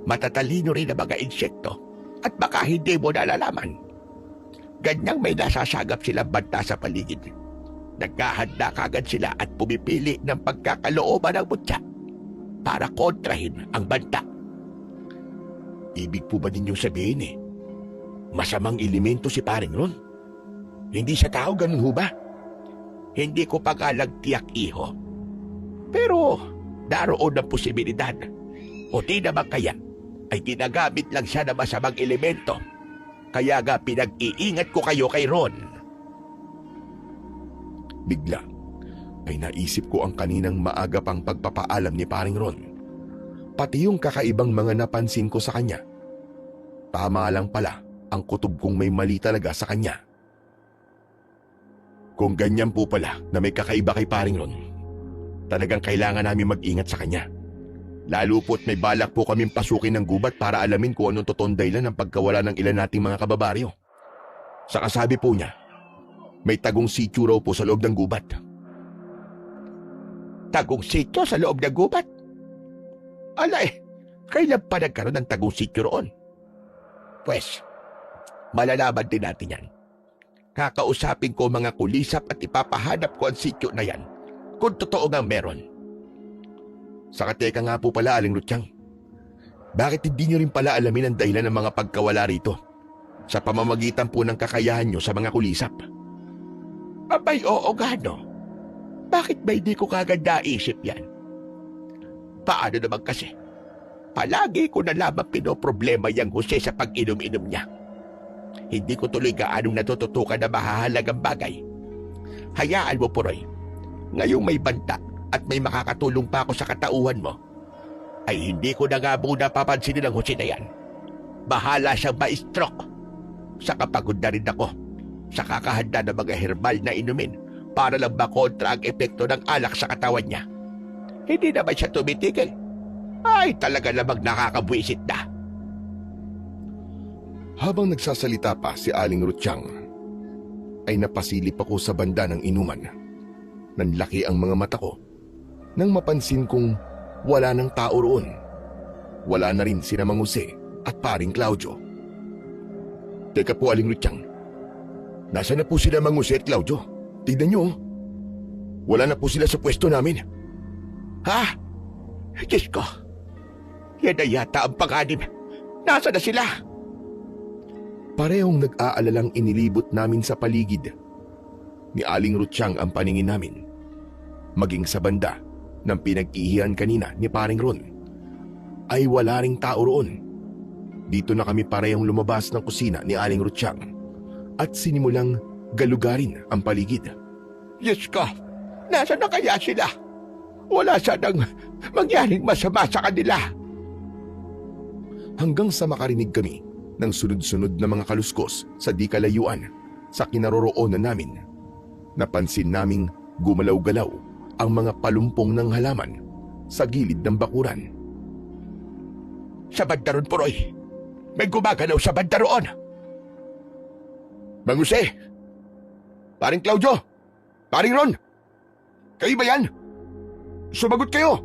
Matatalino rin ang mga insekto at baka hindi mo nalalaman. Ganyang may nasasagap silang banta sa paligid. Nagkahanda kagad sila at pumipili ng pagkakalooban ng mutya para kontrahin ang banta. Ibig po ba ninyong sabihin masamang elemento si Paring Ron? Hindi siya tao, ganun ho ba? Hindi ko pa tiyak, iho. Pero daroon ang posibilidad. O di naman kaya ay ginagamit lang siya ng masamang elemento. Kaya nga pinag-iingat ko kayo kay Ron. Bigla ay naisip ko ang kaninang maaga pang pagpapaalam ni Paring Ron. Pati yung kakaibang mga napansin ko sa kanya. Tama lang pala ang kutob kong may mali talaga sa kanya. Kung ganyan po pala na may kakaiba kay Paring Ron, talagang kailangan namin mag-ingat sa kanya. Lalo po't may balak po kaming pasukin ng gubat para alamin kung anong totoong dahilan ng pagkawala ng ilan nating mga kababaryo. Sa kasabi po niya, may tagong sityo raw po sa loob ng gubat. Tagong sityo sa loob ng gubat? Alay, kailan pa nagkaroon ng tagong sityo roon? Pwes, malalaman din natin yan. Kakausapin ko mga kulisap at ipapahanap ko ang sityo na yan kung totoo nga meron. Saka teka nga po pala, Aling Rutyang. Bakit hindi nyo rin pala alamin ang dahilan ng mga pagkawala rito sa pamamagitan po ng kakayahan nyo sa mga kulisap? Abay, oo nga no. Bakit ba hindi ko kagad naisip yan? Paano naman kasi? Palagi ko na lamang pinoproblema yung Jose sa pag-inom-inom niya. Hindi ko tuloy gaanong natututukan na mahahalagang bagay. Hayaan mo, Puroy. Ngayong may banta at may makakatulong pa ako sa katauhan mo, ay hindi ko na nga muna papansinin ang Jose na yan. Bahala siyang ma-stroke. Saka pagod na rin ako sa kakahanda ng mga herbal na inumin para lang makontra ang epekto ng alak sa katawan niya. Hindi naman siya tumitigil. Ay, talaga namang nakakabwisit na. Habang nagsasalita pa si Aling Rutyang, ay napasilip ako sa banda ng inuman. Nanlaki ang mga mata ko nang mapansin kong wala nang tao roon. Wala na rin sina Mang Jose at Paring Claudio. Teka po, Aling Rutyang. Nasaan na po sila Mang Jose at Claudio? Tignan nyo. Wala na po sila sa pwesto namin. Ha? Diyos ko. Yan na yata ang panganib. Nasaan na sila? Parehong nag-aalalang inilibot namin sa paligid. Ni Aling Rutyang ang paningin namin. Maging sa banda ng pinag-ihihan kanina ni Paring Ron, ay wala ring tao roon. Dito na kami parehong lumabas ng kusina ni Aling Rutyang at sinimulang galugarin ang paligid. Diyos ko, nasaan na kaya sila? Wala sanang mangyaring masama sa kanila. Hanggang sa makarinig kami ng sunod-sunod na mga kaluskos sa di kalayuan sa kinaroroonan namin. Napansin naming gumalaw-galaw ang mga palumpong ng halaman sa gilid ng bakuran. Sa banda ron, Puroy. May gumagalaw sa banda roon. Mang Jose! Paring Claudio! Paring Ron! Kayo ba yan? Sumagot kayo!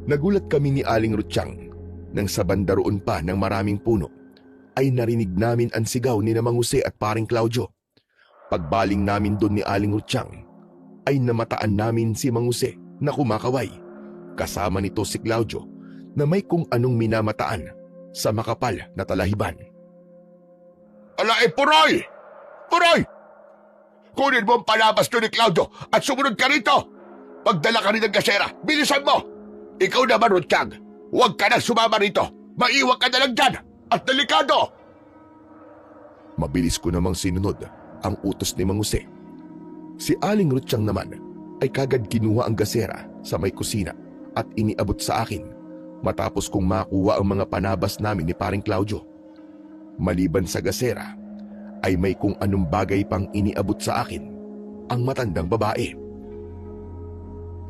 Nagulat kami ni Aling Rutyang nang sa banda roon pa ng maraming puno ay narinig namin ang sigaw ni Mang Jose at Paring Claudio. Pagbaling namin doon ni Aling Rutyang ay namataan namin si Mang Jose na kumakaway. Kasama nito si Claudio na may kung anong minamataan sa makapal na talahiban. Ala Puroy! Puroy! Kunin mo ang palabas doon ni Claudio at sumunod ka rito! Pagdala ka rin ng gasera, bilisan mo! Ikaw naman, Rutyang, huwag ka nang sumama rito! Maiwan ka na lang dyan! At delikado! Mabilis ko namang sinunod ang utos ni Mang Jose. Si Aling Rutyang naman ay kagad kinuha ang gasera sa may kusina at iniabot sa akin matapos kong makuha ang mga panabas namin ni Paring Claudio. Maliban sa gasera, ay may kung anong bagay pang iniabot sa akin ang matandang babae.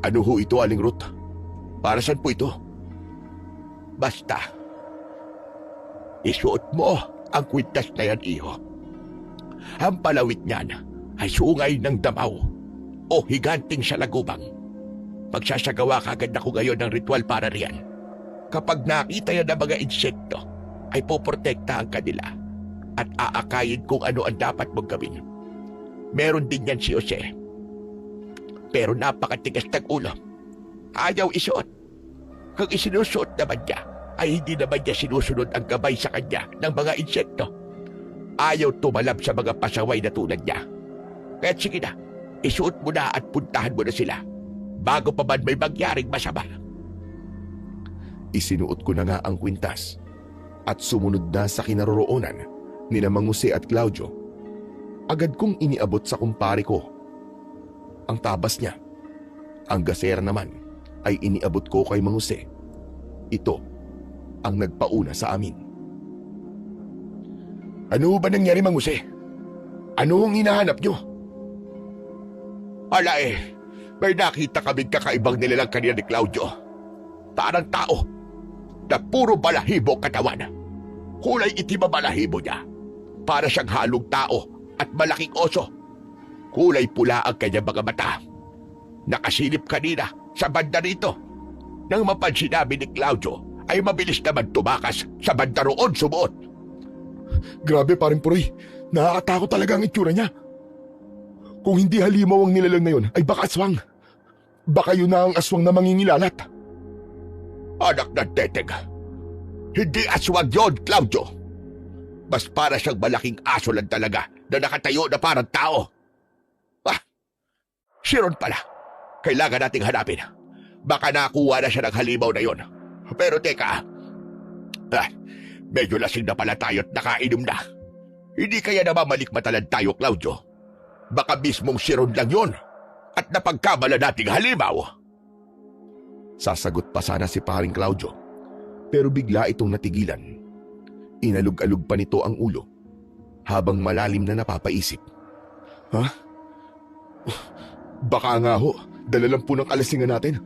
Ano ho ito, Aling Ruth? Para saan po ito? Basta, isuot mo ang kwintas na yan, iho. Ang palawit niyan ay sungay ng damaw o higanting salagubang. Magsasagawa kagad ako ngayon ng ritual para riyan. Kapag nakita yan ng mga insekto, ay poprotektahan ka nila at aakayin kung ano ang dapat mong gawin. Meron din yan si Jose. Pero napakatigas ng ulo. Ayaw isuot. Kung isinusuot naman niya, ay hindi naman niya sinusunod ang gabay sa kanya ng mga insekto. Ayaw tumalab sa mga pasaway na tulad niya. Kaya sige na, isuot mo na at puntahan mo na sila bago pa man may mangyaring masama. Isinuot ko na nga ang kwintas at sumunod na sa kinaroroonan ni na Mang Jose at Claudio. Agad kong iniabot sa kumpare ko ang tabas niya. Ang gasera naman ay iniabot ko kay Mang Jose. Ito ang nagpauna sa amin. Ano ba nangyari, Mang Jose? Ano ang hinahanap nyo? Ala may nakita kaming kakaibang nilalang kanina ni Claudio. Parang tao na puro balahibo katawan. Kulay itim ang balahibo niya. Para siyang halong tao at malaking oso. Kulay pula ang kanyang mga mata. Nakasilip kanina sa banda rito. Nang mapansin namin ni Claudio, ay mabilis naman tumakas sa banda roon sumuot. Grabe, paring Puroy. Nakakatakot talaga ang itsura niya. Kung hindi halimaw ang nilalang na yun, ay baka aswang. Baka yun na ang aswang na mangingilalat. Anak ng teteg, hindi aswang yun, Claudio. Mas para siyang malaking aso lang talaga na nakatayo na parang tao. Si Ron pala. Kailangan nating hanapin. Baka nakuha na siya ng halimaw na yon. Pero teka, medyo lasing na pala tayo at nakainom na. Hindi kaya na mamalikmatalan tayo, Claudio. Baka mismong si Ron lang yon at napagkamala nating halimaw. Sasagot pa sana si paring Claudio, pero bigla itong natigilan. Inalog-alog pa nito ang ulo habang malalim na napapaisip. Ha? Baka nga ho, dala lang po ng kalasingan natin.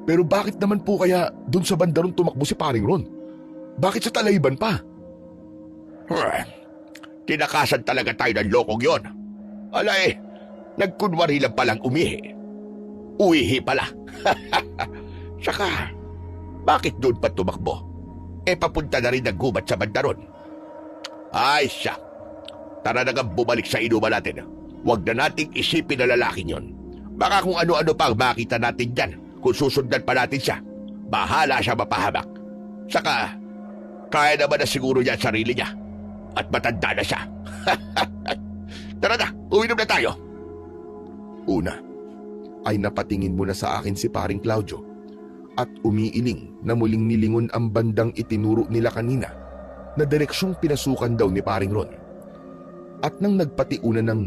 Pero bakit naman po kaya dun sa bandarong tumakbo si paring Ron? Bakit sa Talayban pa? Tinakasan talaga tayo ng lokong yon. Alay, nagkunwari lang palang umihi. Uwihi pala. Saka, bakit doon pa tumakbo? Papunta na rin ang gubat sa bandaron. Ay siya, tara na nga bumalik sa inuman natin. Huwag na nating isipin na lalaking yon. Baka kung ano-ano pang makita natin dyan kung susundan pa natin siya. Bahala siya mapahamak. Saka, kaya naman na siguro niya ang sarili niya. At matanda na siya. Tara na, uwinom na tayo. Una, ay napatingin muna sa akin si paring Claudio at umiiling na muling nilingon ang bandang itinuro nila kanina na direksyong pinasukan daw ni paring Ron. At nang nagpatiuna ng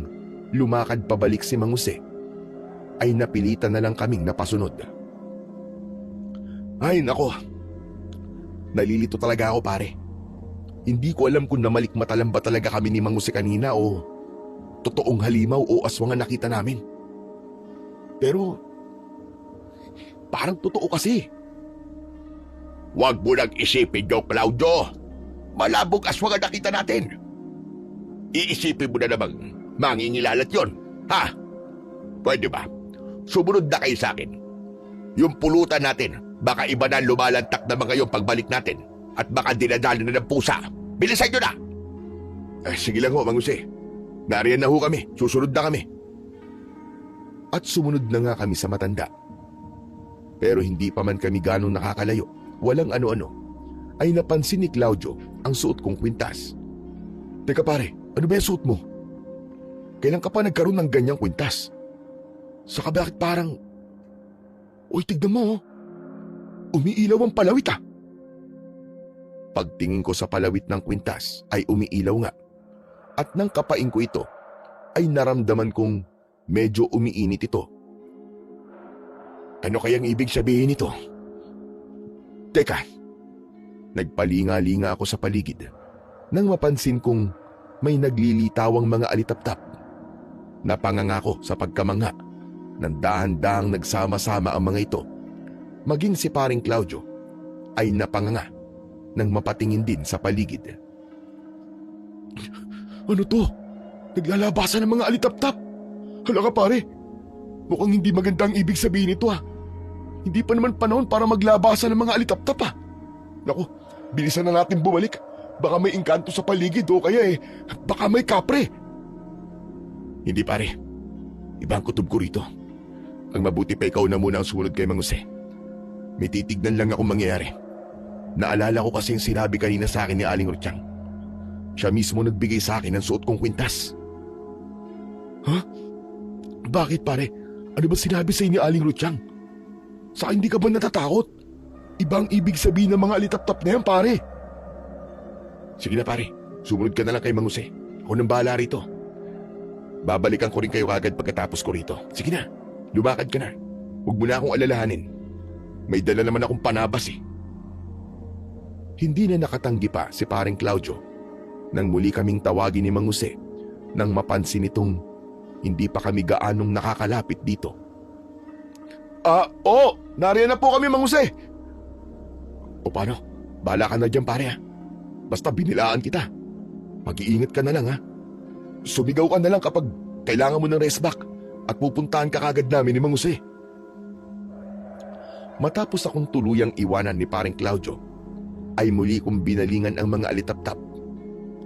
lumakad pabalik si Mang Jose, ay napilitan na lang kaming napasunod. Ay nako, nalilito talaga ako pare. Hindi ko alam kung namalikmatalan ba talaga kami ni Mang Jose kanina o totoong halimaw o aswang ang nakita namin. Pero parang totoo kasi. Huwag mo nang isipin nyo, Claudio. Malabog aswang ang nakita natin. Iisipin mo na namang mangingilalat yon, ha? Pwede ba? Sumunod na kayo sa akin. Yung pulutan natin, baka iba na lumalantak na mga yung pagbalik natin at baka dinadali na ng pusa. Bilisan nyo na! Sige lang ho, Mang Jose. Nariyan na ho kami. Susunod na kami. At sumunod na nga kami sa matanda. Pero hindi pa man kami ganong nakakalayo, walang ano-ano, ay napansin ni Claudio ang suot kong kwintas. Teka pare, ano ba yung suot mo? Kailan ka pa nagkaroon ng ganyang kwintas? Saka bakit parang... Uy, tignan mo oh. Umiilaw ang palawit ah. Pagtingin ko sa palawit ng kwintas ay umiilaw nga. At nang kapain ko ito, ay naramdaman kong medyo umiinit ito. Ano kayang ibig sabihin nito? Teka, nagpalinga-linga ako sa paligid nang mapansin kong may naglilitawang mga alitaptap. Napangangako sa pagkamangha nang dahan-dahang nagsama-sama ang mga ito. Maging si paring Claudio ay napanganga nang mapatingin din sa paligid. Ano to? Naglalabasan ng mga alitaptap. Hala ka pare, mukhang hindi maganda ang ibig sabihin nito ah. Hindi pa naman panahon para maglabasan ng mga alitaptap ah. Naku, bilisan na natin bumalik. Baka may engkanto sa paligid o kaya baka may kapre. Hindi pare, ibang kutob ko rito. Ang mabuti pa ikaw na muna ang sumunod kay Mang Jose. May titignan lang akong mangyayari. Naalala ko kasi yung sinabi kanina sa akin ni Aling Rutiyang. Siya mismo nagbigay sa akin ng suot kong kwintas. Ha? Bakit pare? Ano ba sinabi sa inyo ni Aling Rutiyang? Sa akin di ka ba natatakot? Ibang ibig sabihin ng mga alitap-tap na yan pare. Sige na pare, sumunod ka na lang kay Mang Jose. Ako nang bahala rito. Babalikan ko rin kayo agad pagkatapos ko rito. Sige na, lumakad ka na. Huwag mo na akong alalahanin. May dala naman akong panabas eh. Hindi na nakatanggi pa si paring Claudio nang muli kaming tawagin ni Mang Jose nang mapansin itong hindi pa kami gaanong nakakalapit dito. Oo, nariyan na po kami Mang Jose. O paano? Bahala ka na dyan pare ha. Basta binilaan kita. Mag-iingat ka na lang ha. Sumigaw ka na lang kapag kailangan mo ng rest back at pupuntahan ka kagad namin ni Mang Jose. Matapos akong tuluyang iwanan ni paring Claudio, ay muli kong binalingan ang mga alitap-tap.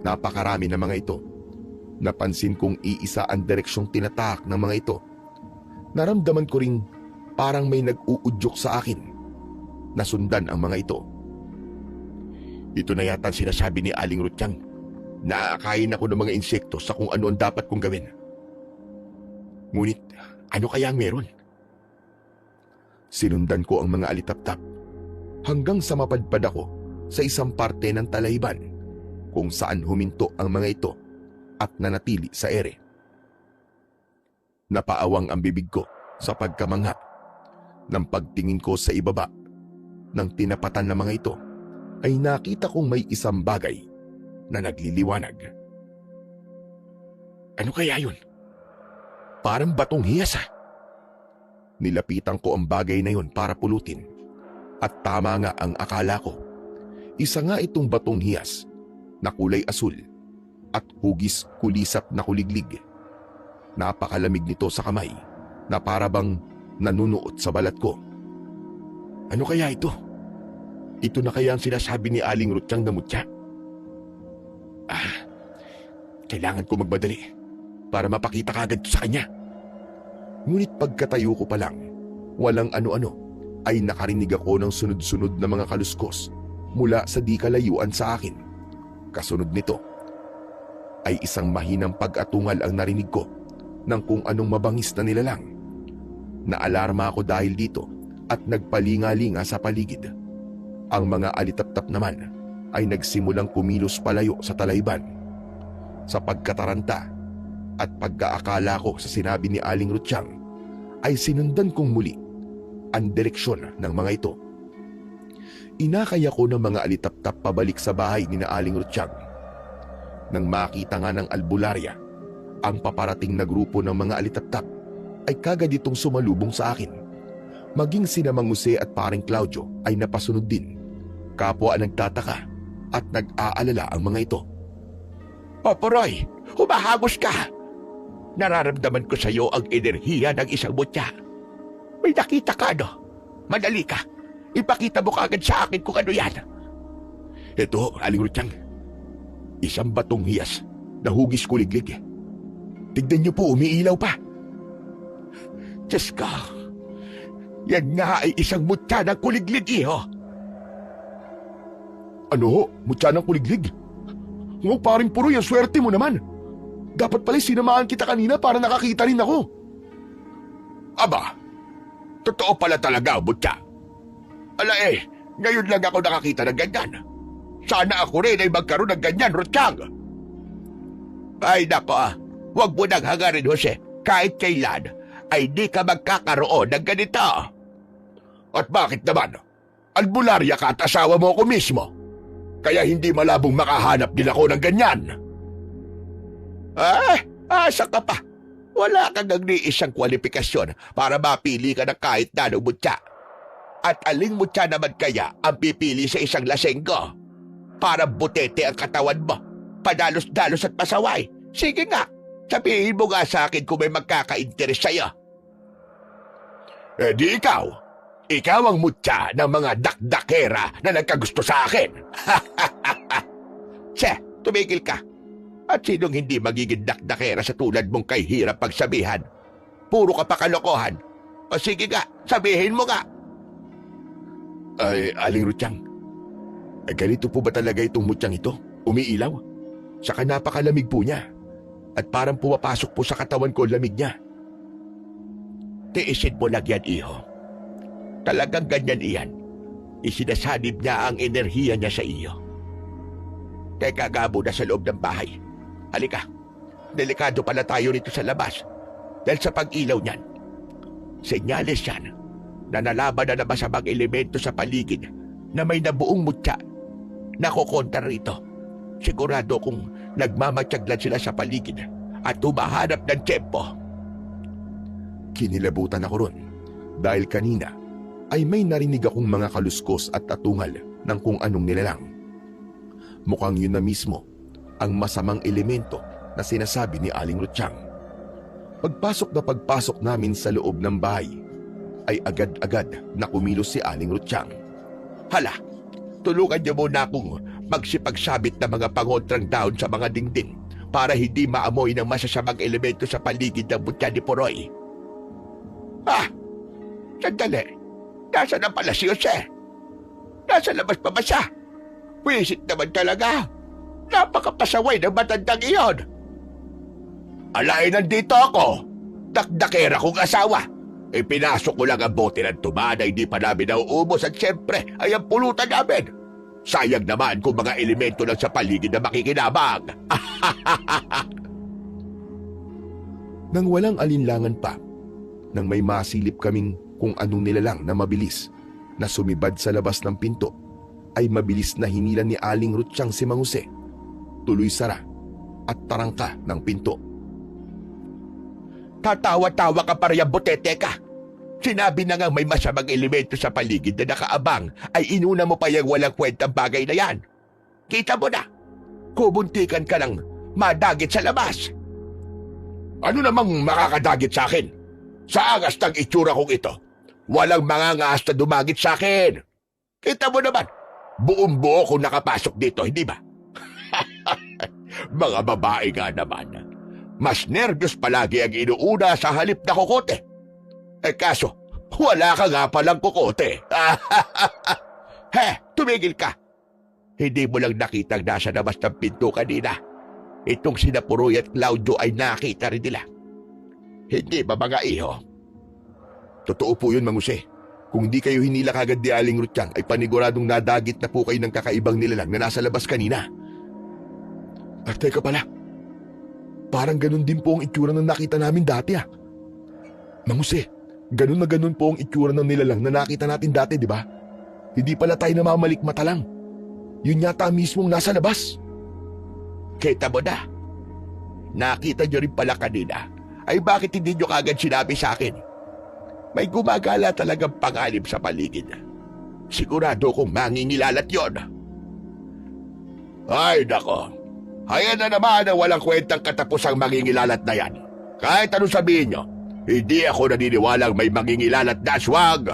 Napakarami na mga ito. Napansin kong iisa ang direksyong tinatahak ng mga ito. Naramdaman ko ring parang may nag-uudyok sa akin. Nasundan ang mga ito. Ito na yata ang sinasabi ni Aling Rutiyang. Naakain ako ng mga insekto sa kung ano ang dapat kong gawin. Ngunit ano kaya ang meron? Sinundan ko ang mga alitap-tap hanggang sa mapadpad ako sa isang parte ng talayban kung saan huminto ang mga ito at nanatili sa ere. Napaawang ang bibig ko sa pagkamangha nang pagtingin ko sa ibaba ng tinapatan ng mga ito ay nakita kong may isang bagay na nagliliwanag. Ano kaya yun? Parang batong hiyas ah. Nilapitan ko ang bagay na yun para pulutin at tama nga ang akala ko. Isa nga itong batong hiyas na kulay asul at hugis kulisap na kuliglig. Napakalamig nito sa kamay na parabang nanunuot sa balat ko. Ano kaya ito? Ito na kaya ang sinasabi ni Aling Rutiyang na mutya? Kailangan ko magmadali para mapakita kagad sa kanya. Ngunit pagkatayo ko pa lang, walang ano-ano, ay nakarinig ako ng sunod-sunod na mga kaluskos mula sa di kalayuan sa akin. Kasunod nito ay isang mahinang pag-atungal ang narinig ko ng kung anong mabangis na nilalang. Naalarma ako dahil dito at nagpalinga-linga sa paligid. Ang mga alitap-tap naman ay nagsimulang kumilos palayo sa talayban. Sa pagkataranta at pagkaakala ko sa sinabi ni Aling Rutiyang, ay sinundan kong muli ang direksyon ng mga ito. Inakay ako ng mga alitap-tap pabalik sa bahay ni na Aling Rutiyang. Nang makita nga ng albularya ang paparating na grupo ng mga alitap-tap, ay kagad itong sumalubong sa akin. Maging sina Mang Jose at paring Claudio ay napasunod din. Kapwa ang nagtataka at nag-aalala ang mga ito. Poporoy, humahagos ka. Nararamdaman ko sa iyo ang enerhiya ng isang mutya. May nakita ka ano? Madali ka. Ipakita mo kaagad sa akin kung ano yan. Ito, Aling Rutiyang. Isang batong hiyas na hugis kuliglig. Tignan niyo po, umiilaw pa. Diyos ko, yan nga ay isang mutya ng kuliglig, iho. Ano ho? Mutya ng kuliglig? Huwag paring puro yan, swerte mo naman. Dapat pala sinamahan kita kanina para nakakita rin ako. Aba, totoo pala talaga, mutya. Ala ngayon lang ako nakakita ng ganyan. Sana ako rin ay magkaroon ng ganyan, Rutiyang. Ay nako, huwag mo nang hangarin, Jose. Kahit kailan ay di ka magkakaroon ng ganito. At bakit naman? Albularya ka at asawa mo ako mismo. Kaya hindi malabong makahanap din ako ng ganyan. Asa ka pa? Wala kang nag-iisang kwalifikasyon para mapili ka na kahit na anong mutya. At aling mutya naman kaya ang pipili sa isang lasenggo? Para butete ang katawan mo, padalos-dalos at pasaway. Sige nga, sabihin mo nga sa akin kung may magkaka-interes sa'yo. Di ikaw. Ikaw ang mutya ng mga dakdakera na nagkagusto sa akin. Che, tumigil ka. At sinong hindi magiging dakdakera sa tulad mong kay hirap pagsabihan? Puro ka pa kalokohan. O sige nga, sabihin mo nga. Ay, Aling Rutyang, ganito po ba talaga itong mutyang ito? Umiilaw? Saka napakalamig po niya. At parang pumapasok po sa katawan ko ang lamig niya. Tiisin mo lang yan, iho. Talagang ganyan iyan. Isinasanib niya ang enerhiya niya sa iyo. Teka nga muna sa loob ng bahay. Halika, delikado pala tayo rito sa labas. Dahil sa pag-ilaw niyan, senyales yan na nalaman na masamang elemento sa paligid na may nabuong mutya na kukontra rito. Sigurado kung nagmamatyaglan sila sa paligid at humahanap ng tiyempo. Kinilabutan ako ron dahil kanina ay may narinig akong mga kaluskos at tatungal ng kung anong nilalang. Mukhang yun na mismo ang masamang elemento na sinasabi ni Aling Rutyang. Pagpasok namin sa loob ng bahay ay agad-agad na kumilos si Aling Rutyang. Hala, tulungan niyo muna akong magsipagsabit ng mga pangontrang dahon sa mga dingding para hindi maamoy ng masasamang elemento sa paligid ng mutya ni Poroy. Sandali. Nasaan na pala si Jose? Nasa labas pa ba siya? Wisit naman talaga. Napakapasaway ng matandang iyon. Alay, nandito ako. Dakdakera kong asawa. Ipinasok ko lang ang bote ng tuba na hindi pa namin nauubos at siyempre ay ang pulutan namin. Sayang naman kung mga elemento lang sa paligid na makikinabang. Nang walang alinlangan pa, nang may masilip kaming kung anong nilalang na mabilis na sumibad sa labas ng pinto, ay mabilis na hinilan ni Aling Rutyang si Mang Jose. Tuloy sara at tarangka ng pinto. Tatawa-tawa ka pa rin, butete ka. Sinabi na nga may masamang elemento sa paligid na nakaabang ay inuna mo pa yung walang kwentang bagay na yan. Kita mo na, kubuntikan ka ng madagit sa labas. Ano namang makakadagit sa akin? Sa angas ng itsura kong ito, walang mangangaas na dumagit sa akin. Kita mo naman, buong buo kung nakapasok dito, hindi ba? Mga babae nga naman. Mas nervyos palagi ang inuuna sa halip na kukote. Kaso, wala ka nga palang kukote. Tumigil ka. Hindi mo lang nakitang nasa labas ng pinto kanina. Itong sina Puroy at Claudio ay nakita rin nila. Hindi ba mga iho? Totoo po yun, Mang Jose. Kung di kayo hinila kagad ni Aling Rutyang, ay paniguradong nadagit na po kayo ng kakaibang nilalang na nasa labas kanina. At teka pala, parang ganun din po ang itsura ng nakita namin dati Mang Jose, ganun na ganun po ang itsura ng nilalang na nakita natin dati, di ba? Hindi pala tayo namamalikmata lang. Yun yata mismong nasa labas. Kita mo na. Nakita nyo rin pala kanina. Ay bakit hindi nyo kagad sinabi sa akin? May gumagala talagang panganib sa paligid. Sigurado kong mangingilalat yon. Ay nako, ayan na naman ang walang kwentang katapusang mangingilalat na yan. Kahit anong sabihin nyo, hindi ako naniniwalang may mangingilalat na aswang.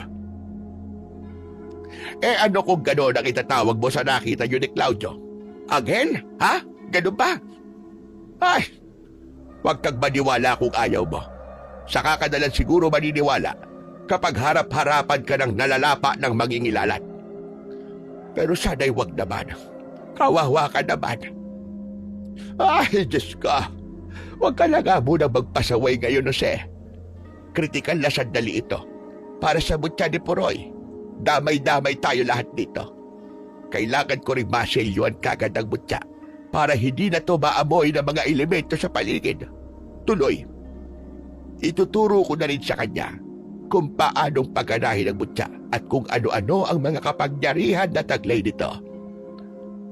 Ano kung gano'n ang itatawag mo sa nakita nyo ni Claudio? Anghel? Ha? Ganun ba? Ay, huwag kang maniwala kung ayaw mo. Saka ka nalang siguro maniniwala kapag harap-harapan ka ng nalalapa ng mangingilalat. Pero sana'y huwag naman. Kawawa ka naman. Ay, Diyos ko. Huwag ka lang nga muna magpasaway ngayon, Jose. Kritikal na sandali ito para sa mutya ni Puroy. Damay-damay tayo lahat dito. Kailangan ko rin maselyoan kagad ang mutya para hindi na to maamoy ng mga elemento sa paligid. Tuloy, ituturo ko na rin sa kanya kung paanong pagganahin ang mutya at kung ano-ano ang mga kapangyarihan na taglay nito.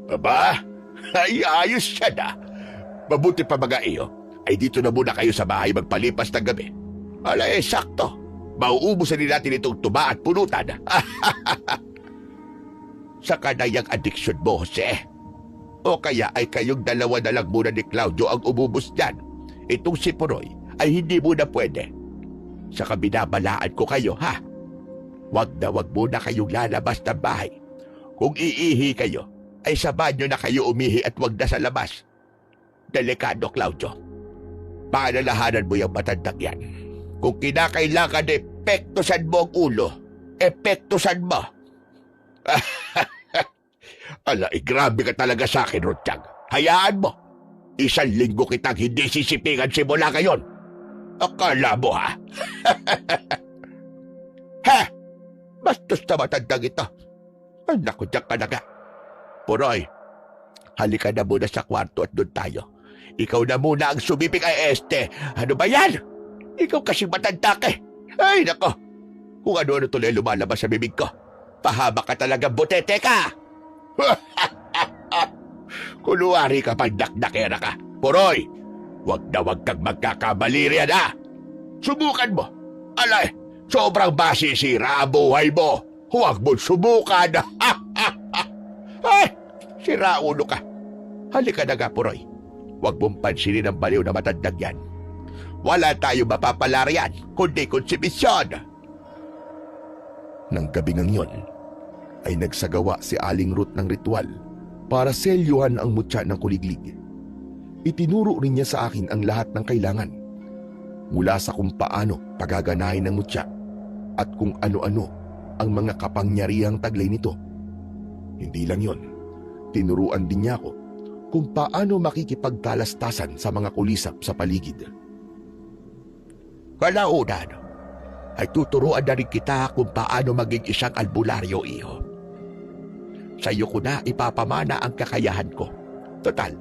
Aba, ay ayos siya na. Mabuti pa mga iyo, ay dito na muna kayo sa bahay magpalipas ng gabi. Alay, sakto. Mauubusan din natin itong tuba at pulutan. Sa kanayang addiction mo, Jose. O kaya ay kayong dalawa na lang muna ni Claudio ang umubos dyan. Itong si Puroy ay hindi muna pwede. Saka binabalaan ko kayo, ha? Wag muna kayong lalabas ng bahay. Kung iihi kayo, ay sa banyo na kayo umihi at wag na sa labas. Delikado, Claudio. Paalalahanan mo yung matandang yan. Kung kinakailangan epektusan mo ang ulo, epektusan mo. Grabe ka talaga sa akin, Rutsyag. Hayaan mo. 1 linggo kitang hindi sisipingan simula ngayon. Akala mo, ha? Ha? Bastos na matandang ito. Anak ko dyan ka na nga. Puroy, halika na muna sa kwarto at doon tayo. Ikaw na muna ang sumiping ay este. Ano ba yan? Ikaw kasi matanda ka eh. Ay, nako. Kung ano-ano tuloy lumalabas sa bibig ko. Pahaba ka talaga, butete ka. Kunwari ka pang dakdakera ka. Puroy, wag kang magkakamali riyan, ha? Subukan mo. Alay, sobrang basisira ang buhay mo. Huwag mo subukan. Ay, sira ulo ka. Halika na nga, Puroy. Huwag mong pansinin ang baliw na matandang yan. Wala tayo mapapalarian, kundi konsibisyon. Nang gabing yon, ay nagsagawa si Aling Ruth ng ritual para selyuhan ang mutya ng kuliglig. Itinuro rin niya sa akin ang lahat ng kailangan, mula sa kung paano pagaganahin ng mutya at kung ano-ano ang mga kapangyarihang taglay nito. Hindi lang yon, tinuruan din niya ako kung paano makikipagtalastasan sa mga kulisap sa paligid. Kalaunan, ay tuturuan na rin kita kung paano maging isang albularyo, iho. Sa iyo ko na ipapamana ang kakayahan ko. Total,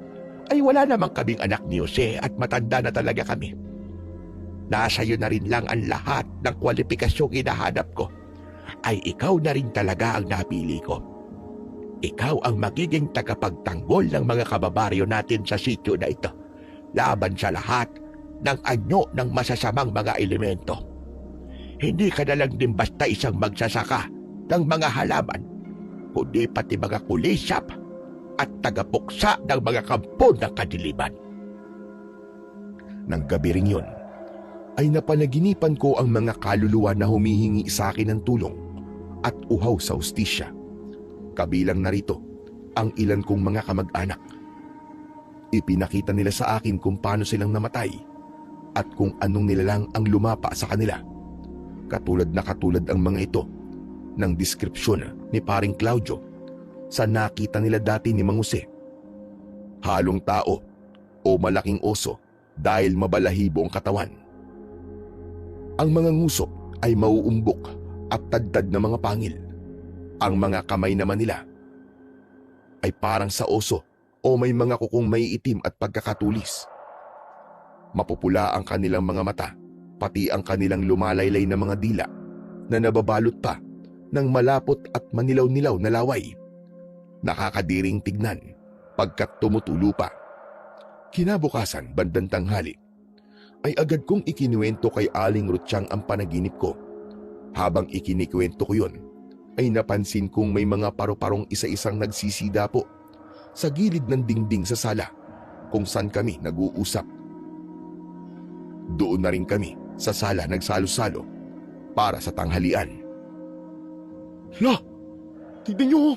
ay wala namang kaming anak ni Jose at matanda na talaga kami. Nasa iyo na rin lang ang lahat ng kwalipikasyong hinahanap ko. Ay ikaw na rin talaga ang napili ko. Ikaw ang magiging tagapagtanggol ng mga kababaryo natin sa sityo na ito, laban sa lahat ng anyo ng masasamang mga elemento. Hindi ka na lang din basta isang magsasaka ng mga halaman, kundi pati mga kulisap at tagapuksa ng mga kampo ng kadiliman. Nang gabi ring yun, ay napanaginipan ko ang mga kaluluwa na humihingi sa akin ng tulong at uhaw sa hustisya. Kabilang narito ang ilan kong mga kamag-anak. Ipinakita nila sa akin kung paano silang namatay at kung anong nilalang ang lumapa sa kanila. Katulad ang mga ito ng deskripsyon ni paring Claudio sa nakita nila dati ni Mang Jose. Halong tao o malaking oso dahil mabalahibo ang katawan. Ang mga nguso ay mauumbok at tadtad na mga pangil. Ang mga kamay naman nila ay parang sa oso o may mga kukong maiitim at pagkakatulis. Mapupula ang kanilang mga mata, pati ang kanilang lumalaylay na mga dila na nababalot pa ng malapot at manilaw-nilaw na laway. Nakakadiring tignan pagkat tumutulo pa. Kinabukasan, bandang tanghali, ay agad kong ikinuwento kay Aling Rutsyang ang panaginip ko. Habang ikinikwento ko yun, ay napansin kong may mga paru-parong isa-isang nagsisida po sa gilid ng dingding sa sala kung saan kami nag-uusap. Doon na rin kami sa sala nagsalo-salo para sa tanghalian. La! Tignan niyo!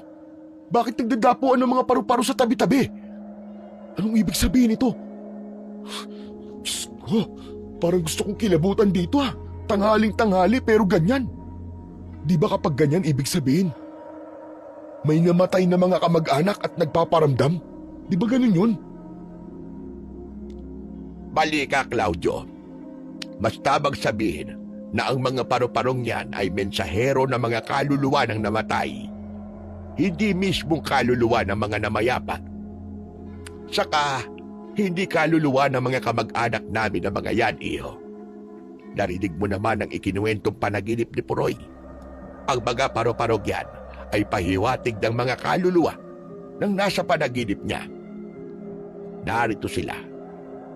Bakit nagdadapuan ng mga paru-paro sa tabi-tabi? Anong ibig sabihin ito? Diyos ko, parang gusto kong kilabutan dito ha. Tanghaling-tanghali pero ganyan. Di ba kapag ganyan ibig sabihin? May namatay na mga kamag-anak at nagpaparamdam? Di ba ganun yun? Mali ka, Claudio. Mas tamang sabihin na ang mga paru-parong yan ay mensahero ng mga kaluluwa ng namatay. Hindi mismong kaluluwa ng mga namayapat. Saka, hindi kaluluwa ng mga kamag-anak namin na mga yan, iho. Narinig mo naman ang ikinuwentong panaginip ni Puroy. Ang mga paru-parong yan ay pahiwatig ng mga kaluluwa nang nasa panaginip niya. Narito sila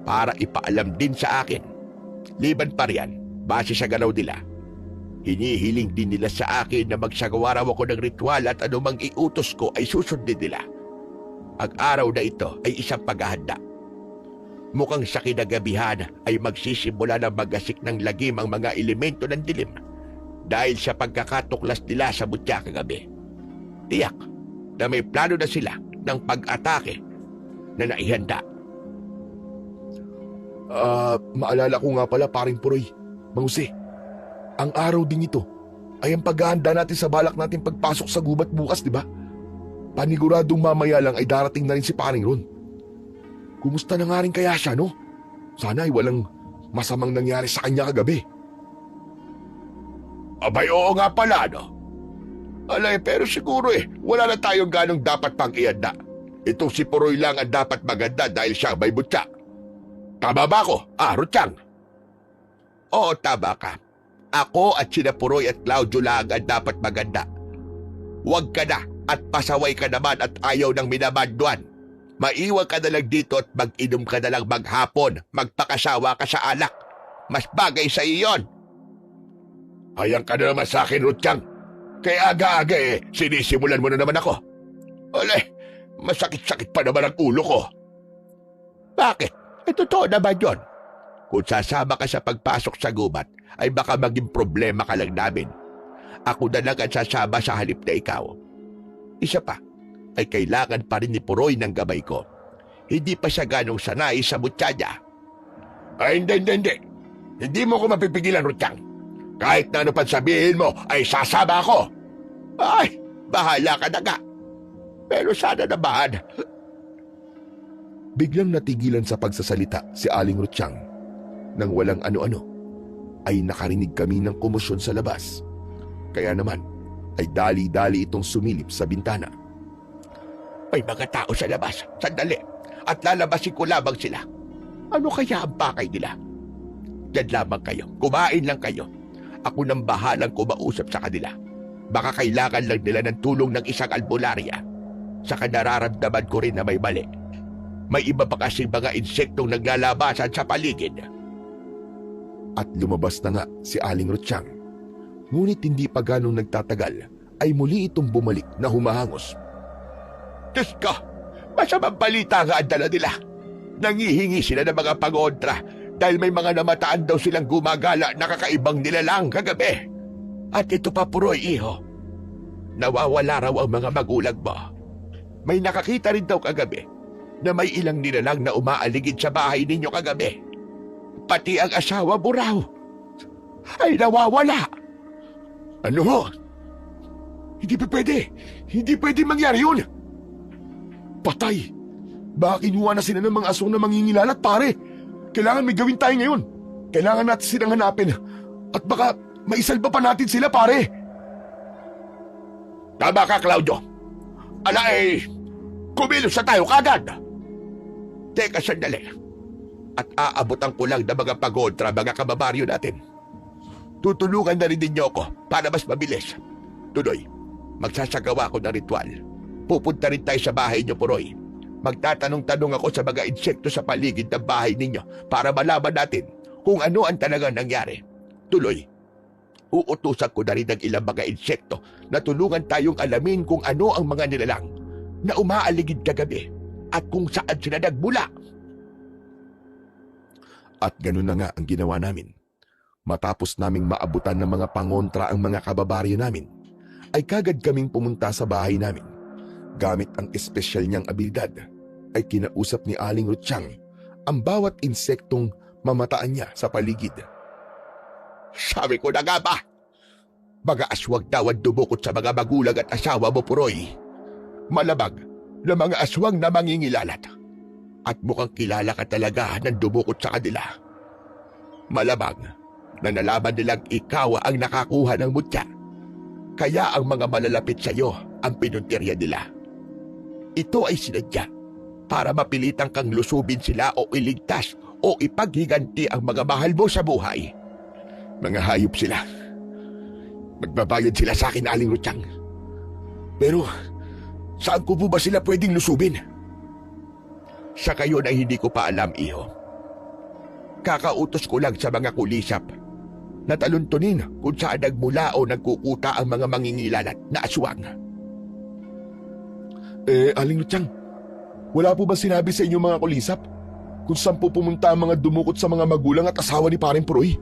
para ipaalam din sa akin. Liban pa riyan, base sa galaw nila, hinihiling din nila sa akin na magsagawa raw ako ng ritual at anumang iutos ko ay susundin nila. Ang araw na ito ay isang paghahanda. Mukhang sa kinagabihan ay magsisimula ng magasik ng lagim ang mga elemento ng dilim dahil sa pagkakatuklas nila sa mutya kagabi. Tiyak na may plano na sila ng pag-atake na naihanda. Maalala ko nga pala, paring Puroy, Mang Jose, ang araw din ito ay ang paghahanda natin sa balak natin pagpasok sa gubat bukas, di ba? Paniguradong mamaya lang ay darating na rin si paring Ron. Kumusta na nga rin kaya siya, no? Sana ay walang masamang nangyari sa kanya kagabi. Abay, oo nga pala, no? Alay, pero siguro wala na tayong ganong dapat pang ihanda. Itong si Puroy lang ang dapat maganda dahil siya may butya. Tama ba ako, Rutyang? Oo, tama ka. Ako at sina Puroy at Claudio lang ang dapat maganda. Huwag ka na at pasaway ka naman at ayaw ng minamanduan. Maiwan ka na lang dito at mag-inom ka na lang maghapon. Magpakasawa ka sa alak. Mas bagay sa iyon. Hayang ka na naman sa akin, Rutyang. Kaya aga-aga sinisimulan mo na naman ako. Ole, masakit-sakit pa naman ang ulo ko. Bakit? Totoo naman yun. Kung sasama ka sa pagpasok sa gubat, ay baka maging problema ka lang namin. Ako na lang ang sasama sa halip na ikaw. Isa pa, ay kailangan pa rin ni Puroy ng gabay ko. Hindi pa siya ganong sanay sa mutya niya. Ay, hindi. Hindi mo ko mapipigilan, Rutyang. Kahit na ano pa sabihin mo, ay sasama ako. Ay, bahala ka na nga. Pero sana naman. Biglang natigilan sa pagsasalita si Aling Rutyang. Nang walang ano-ano, ay nakarinig kami ng komosyon sa labas. Kaya naman, ay dali-dali itong sumilip sa bintana. May mga tao sa labas. Sandali. At lalabasin ko lamang sila. Ano kaya ang pakay nila? Diyan lamang kayo. Kumain lang kayo. Ako nang bahalang kumausap sa kanila. Baka kailangan lang nila ng tulong ng isang albularya. Saka nararamdaman ko rin na may mali. May iba pa kasing mga insektong naglalabasan sa paligid. At lumabas na nga si Aling Rutyang. Ngunit hindi pa ganong nagtatagal, ay muli itong bumalik na humahangos. Diyos ko! Masamang balita nga ang dala nila. Nangihingi sila ng mga pangontra dahil may mga namataan daw silang gumagala na kakaibang nilalang kagabi. At ito pa, Puroy, iho. Nawawala raw ang mga magulang mo. May nakakita rin daw kagabi na may ilang nilalang na umaaligid sa bahay ninyo kagabi. Pati ang asawa mo raw ay nawawala. Ano? Hindi pwede mangyari yun. Patay. Baka kinuha na sila ng mga aswang na mangingilalat, pare. Kailangan may gawin tayo ngayon. Kailangan natin silang hanapin. At baka maisalba pa natin sila, pare. Tama ka, Claudio. Kumilos na tayo kagad. Teka, sandali. At aabutan ko lang ng mga pagontra, mga kababaryo natin. Tutulungan na rin ninyo ako para mas mabilis. Tuloy, magsasagawa ko ng ritual. Pupunta rin tayo sa bahay niyo, Puroy. Magtatanong-tanong ako sa mga insekto sa paligid ng bahay ninyo para malaman natin kung ano ang talagang nangyari. Tuloy, uutusan ko na rin ng ilang mga insekto na tulungan tayong alamin kung ano ang mga nilalang na umaaligid kagabi at kung saan sila nagmula. At ganun na nga ang ginawa namin. Matapos naming maabutan ng mga pangontra ang mga kababaryo namin, ay kagad kaming pumunta sa bahay namin. Gamit ang espesyal niyang abilidad, ay kinausap ni Aling Rutyang ang bawat insektong mamataan niya sa paligid. Sabi ko na nga ba? Mga aswang daw ang dumukot sa mga magulang at asawa mo, Puroy. Malabag na mga aswang na mangingilalat. At mukhang kilala ka talaga ng dumukot sa kanila. Malabag na nalaman nilang ikaw ang nakakuha ng mutya. Kaya ang mga malalapit sa iyo ang pinuntirya nila. Ito ay sinadya para mapilitan kang lusubin sila o iligtas o ipaghiganti ang mga mahal mo sa buhay. Mga hayop sila. Magbabayad sila sa akin, Aling Rutyang. Pero saan ko po ba sila pwedeng lusubin? Sa kayo na hindi ko pa alam, iho. Kakautos ko lang sa mga kulisap na taluntunin kung saan nagmula o nagkukuta ang mga mangingilalat na aswang. Aling Rutyang, wala po ba sinabi sa inyo mga kulisap kung saan po pumunta ang mga dumukot sa mga magulang at asawa ni Paring Puroy?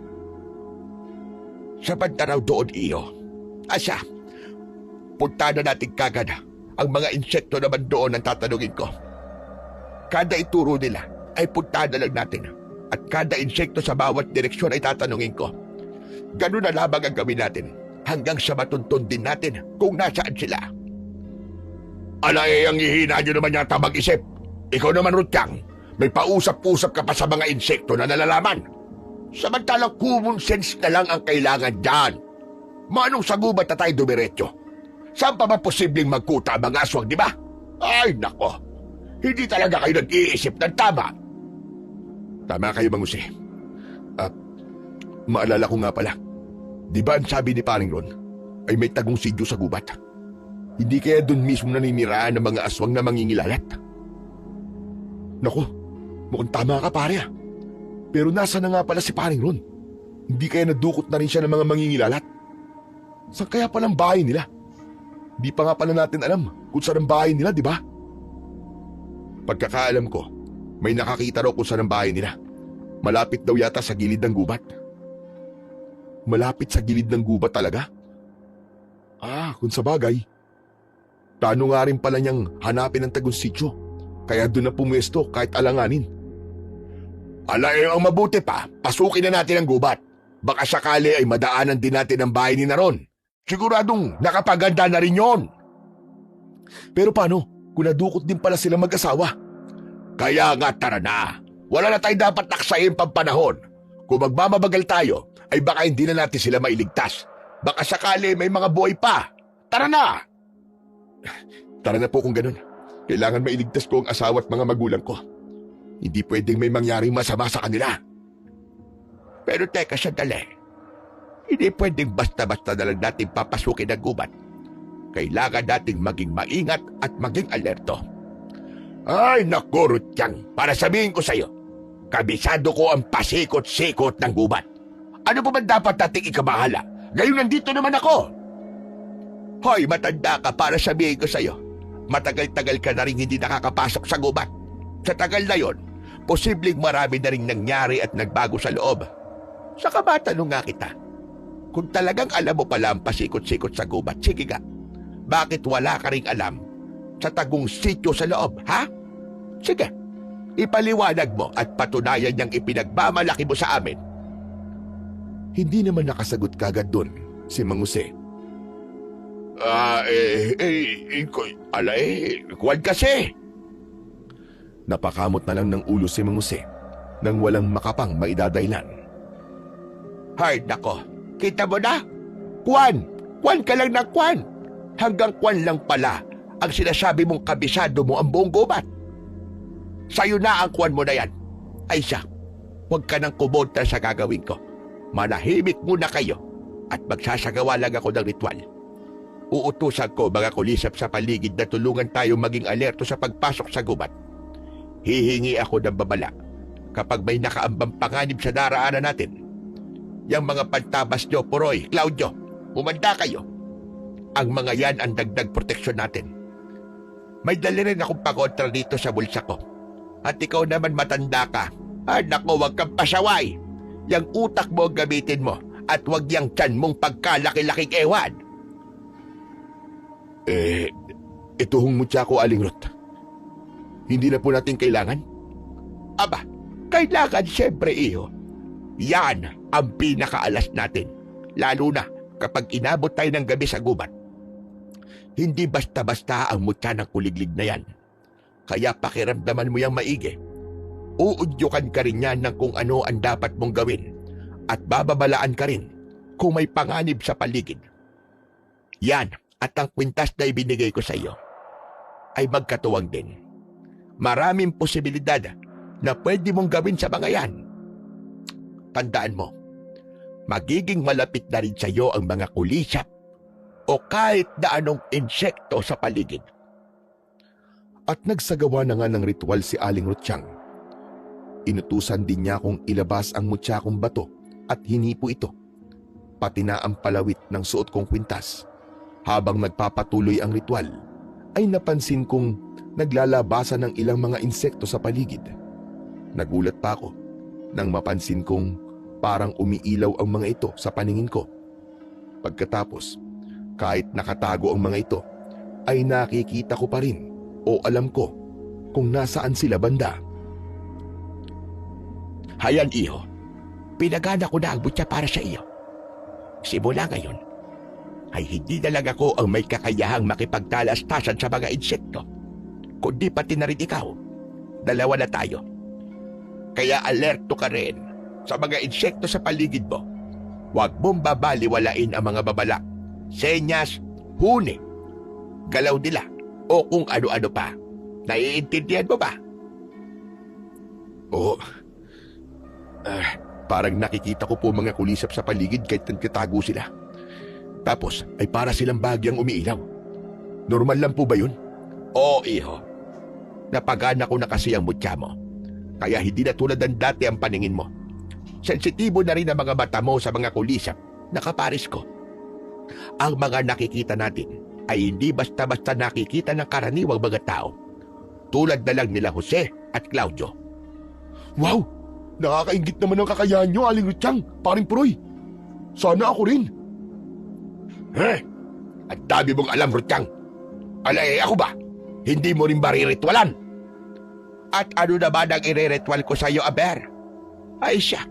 Sa banda raw doon, iyo. Asa, punta na natin kagad. Ang mga insekto naman doon ang tatanungin ko. Kada ituro nila ay punta na lang natin. At kada insekto sa bawat direksyon ay tatanungin ko. Ganun na lamang ang gawin natin hanggang sa matuntun din natin kung nasaan sila. Alay, ang hihina nyo naman yata mag-isip. Ikaw naman, Rutyang, may pausap-usap ka pa sa mga insekto na nalalaman. Samantalang common sense na lang ang kailangan dyan. Manong sa gubat na tayo dumiretso? Saan pa ba posibleng magkuta ang mga aswang, di ba? Ay, nako. Hindi talaga kayo nag-iisip ng tama. Tama kayo, Mang Jose. Maalala ko nga pala. Di ba ang sabi ni Paring Ron ay may tagong sidyo sa gubat? Hindi kaya doon mismo naniniraan ng mga aswang na mangingilalat? Naku, mukhang tama ka, pare. Pero nasa na nga pala si Paring Ron? Hindi kaya nadukot na rin siya ng mga mangingilalat? Saan kaya palang bahay nila? Di pa nga pala natin alam kung saan ang bahay nila, di ba? Pagkakaalam ko, may nakakita raw kung saan ang bahay nila. Malapit daw yata sa gilid ng gubat. Malapit sa gilid ng gubat talaga? Kung sa bagay. Plano nga rin pala niyang hanapin ang tagong sityo. Kaya doon na pumwesto kahit alanganin. Alay, ang mabuti pa, pasukin na natin ang gubat. Baka sakali ay madaanan din natin ang bahay ni Naron. Siguradong nakapaganda na rin yon. Pero paano kung nadukot din pala sila mag-asawa? Kaya nga, tara na. Wala na tayong dapat taksayin pang panahon. Kung magmamabagal tayo, ay baka hindi na natin sila mailigtas. Baka sakali may mga buhay pa. Tara na! Tara na po kung ganun. Kailangan mailigtas ko ang asawa at mga magulang ko. Hindi pwedeng may mangyaring masama sa kanila. Pero teka, sandali. Hindi pwedeng basta-basta na lang natin papasukin ang gubat. Kailangan nating maging maingat at maging alerto. Ay, naku, Rutyang, para sabihin ko sa'yo, kabisado ko ang pasikot-sikot ng gubat. Ano pa man dapat nating ikabahala? Ngayon nandito naman ako. Hoy, matanda ka para sabihin ko sa'yo. Matagal-tagal ka na rin hindi nakakapasok sa gubat. Sa tagal na yon, posibleng marami na rin nangyari at nagbago sa loob. Saka matanong nga kita, kung talagang alam mo pala ang pasikot-sikot sa gubat, sige nga, bakit wala ka ring alam sa tagong sityo sa loob, ha? Sige, ipaliwanag mo at patunayan niyang ipinagmamalaki mo sa amin. Hindi naman nakasagot kagad doon si Mang Jose. Kuwan kasi. Napakamot na lang ng ulo si Mang Jose nang walang makapang maidadaylan. Hay nako, kita mo na? Kwan ka lang na kwan. Hanggang kwan lang pala ang sinasabi mong kabisado mo ang buong gubat. Sa'yo na ang kwan mo na yan. Ay siya, huwag ka nang kumontra sa gagawin ko. Manahimik muna kayo at magsasagawa lang ako ng ritual. Uutusan ko mga kulisap sa paligid na tulungan tayo maging alerto sa pagpasok sa gubat. Hihingi ako ng babala kapag may nakaambang panganib sa daraanan natin. Yang mga pantabas nyo, Puroy, Claudio, umanda kayo. Ang mga yan ang dagdag proteksyon natin. May dali rin akong pakontra dito sa bulsa ko. At ikaw naman matanda ka. Nako, huwag kang pasaway. Yang utak mo gamitin mo at huwag yang tiyan mong pagkalaki-laking ewan. Ito hong mutya ko, Aling Ruth. Hindi na po natin kailangan? Aba, kailangan siyempre, iyo. Yan ang pinakaalas natin. Lalo na kapag inabot tayo ng gabi sa gubat. Hindi basta-basta ang mutya ng kuliglig na yan. Kaya pakiramdaman mo yang maigi. Uudyukan ka rin yan ng kung ano ang dapat mong gawin. At bababalaan ka rin kung may panganib sa paligid. Yan at ang kwintas na ibinigay ko sa iyo ay magkatuwang din. Maraming posibilidad na pwede mong gawin sa mga yan. Tandaan mo, magiging malapit na rin sa iyo ang mga kulisap o kahit na anong insekto sa paligid. At nagsagawa na nga ng ritual si Aling Rutyang. Inutusan din niya akong ilabas ang mutya kong bato at hinipo ito, pati na ang palawit ng suot kong kwintas. Habang nagpapatuloy ang ritual, ay napansin kong naglalabasan ng ilang mga insekto sa paligid. Nagulat pa ako nang mapansin kong parang umiilaw ang mga ito sa paningin ko Pagkatapos, kahit nakatago ang mga ito, ay nakikita ko pa rin o alam ko kung nasaan sila banda. Hayan iho, pinagana ko na ang butya para sa iyo. Simula ngayon, ay hindi na lang ako ang may kakayahang makipagtalastasan sa mga insekto, kundi pati na rin ikaw. Dalawa na tayo. Kaya alerto ka rin sa mga insekto sa paligid mo. Huwag mong babaliwalain ang mga babala, senyas, huni, galaw nila, o kung ano-ano pa. Naiintindihan mo ba? Oo. Parang nakikita ko po mga kulisap sa paligid kahit nagtatago sila. Tapos ay para silang bagyang umiilaw. Normal lang po ba yun? Oo, iho. Napagana ko na kasi ang mutya mo. Kaya hindi na tulad ng dati ang paningin mo. Sensitibo na rin ang mga mata mo sa mga kulisap na kaparis ko. Ang mga nakikita natin ay hindi basta-basta nakikita ng karaniwang mga tao. Tulad na lang nila Jose at Claudio. Wow! Nakakaingit naman ang kakayahan nyo, Aling Rutyang, paring Puroy. Sana ako rin. Ang dami mong alam, Rutyang. Ako ba? Hindi mo rin ba riritwalan? At ano naman ang ireretwal ko sa iyo, Aber? Ay siya.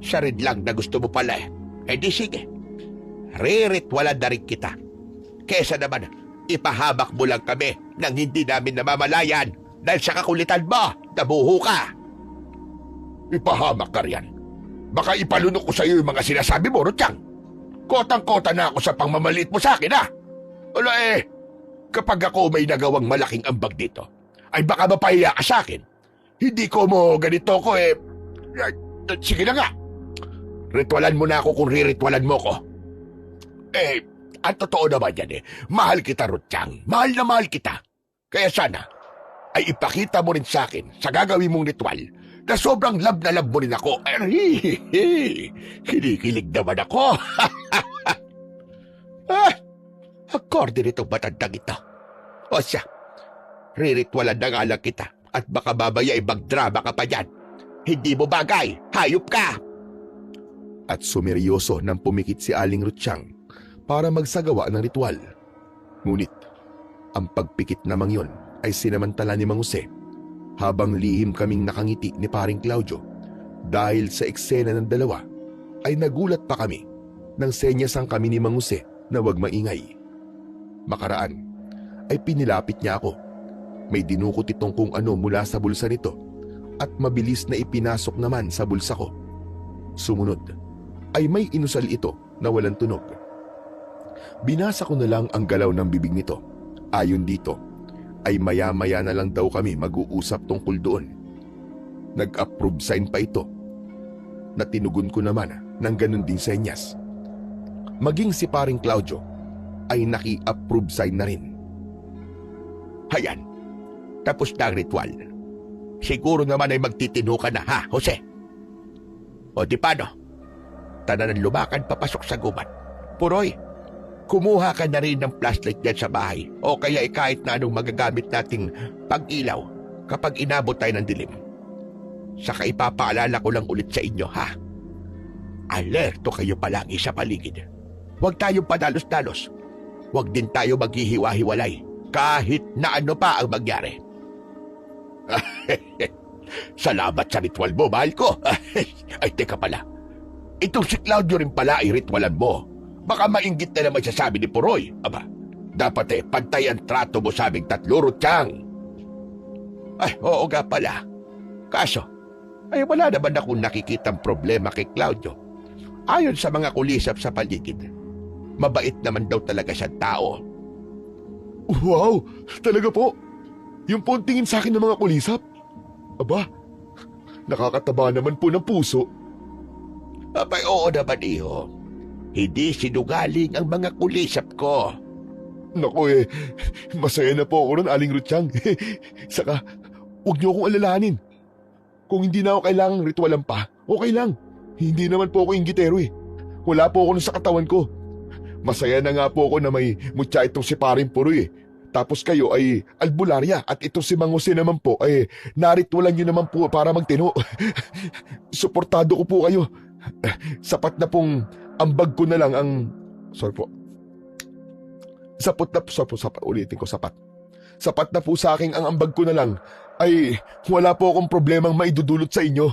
Siya rin lang na gusto mo pala eh. Eh di sige. Riritwalan na rin kita. Kesa naman, ipahamak mo lang kami nang hindi namin namamalayan dahil sa kakulitan mo, nabuho ka. Ipahamak ka riyan. Baka ipalunok ko sa iyo yung mga sinasabi mo, Rutyang. Kotang-kota na ako sa pangmamaliit mo sa akin, ha? Wala kapag ako may nagawang malaking ambag dito, ay baka mapahiya ka sa akin. Hindi ko mo ganito ko sige na nga. Ritualan mo na ako kung riritwalan mo ko. Ang totoo naman yan mahal kita, Rutyang. Mahal na mahal kita. Kaya sana, ay ipakita mo rin sa akin sa gagawin mong ritual na sobrang love na love mo rin ako. Kinikilig naman ako. According nitong matandang ito. O siya, riritwalan na nga lang kita at baka babaya magdrama ka pa dyan. Hindi mo bagay, hayop ka! At sumeryoso nang pumikit si Aling Rutyang para magsagawa ng ritual. Ngunit, ang pagpikit namang yon ay sinamantala ni Mang Jose habang lihim kaming nakangiti ni paring Claudio dahil sa eksena ng dalawa ay nagulat pa kami nang senyasang kami ni Mang Jose na huwag maingay. Makaraan ay pinilapit niya ako. May dinukot itong kung ano mula sa bulsa nito at mabilis na ipinasok naman sa bulsa ko. Sumunod ay may inusal ito na walang tunog. Binasa ko na lang ang galaw ng bibig nito. Ayon dito, ay maya-maya na lang daw kami mag-uusap tungkol doon. Nag-approve sign pa ito na tinugon ko naman ng ganun din senyas. Maging si paring Claudio ay naki-approve sign na rin. Hayan, tapos na ang ritual. Siguro naman ay magtitino ka na, ha, Jose? O di paano? Tananan lumakan papasok sa gubat. Puroy, kumuha ka na rin ng flashlight dyan sa bahay o kaya kahit na anong magagamit nating pag-ilaw kapag inabot tayo ng dilim. Saka ipapaalala ko lang ulit sa inyo, ha? Alerto kayo palagi sa paligid. Huwag tayong padalos-dalos. Huwag din tayo maghihiwa-hiwalay kahit na ano pa ang mangyari. Salamat sa ritual mo, mahal ko. Ay, teka pala. Itong si Claudio rin pala ay ritualan mo. Baka mainggit na naman siya sabi ni Puroy. Aba, dapat pantay ang trato mo sa aming tatlo, Rutyang. Ay, oo nga pala. Kaso, ay wala naman akong nakikitang problema kay Claudio. Ayon sa mga kulisap sa paligid, mabait naman daw talaga siyang tao. Wow! Talaga po? Yung po ang tingin sa akin ng mga kulisap? Aba, nakakataba naman po ng puso. Abay, oo naman, iho. Hindi sinungaling ang mga kulisap ko. Naku masaya na po ako ron, Aling Rutyang. Saka, huwag niyo akong alalahanin. Kung hindi na ako kailangang ritualan pa, okay lang. Hindi naman po ako inggitero Wala po ako nun sa katawan ko. Masaya na nga po ako na may mutya itong si paring Puroy Tapos kayo ay albularya at itong si Mang Jose naman po ay naritwalan nyo naman po para magtino. Suportado ko po kayo. Sapat na pong ambag ko na lang ang... Sorry po. Ulitin ko, sapat. Sapat na po sa akin ang ambag ko na lang. Ay, wala po akong problemang maidudulot sa inyo.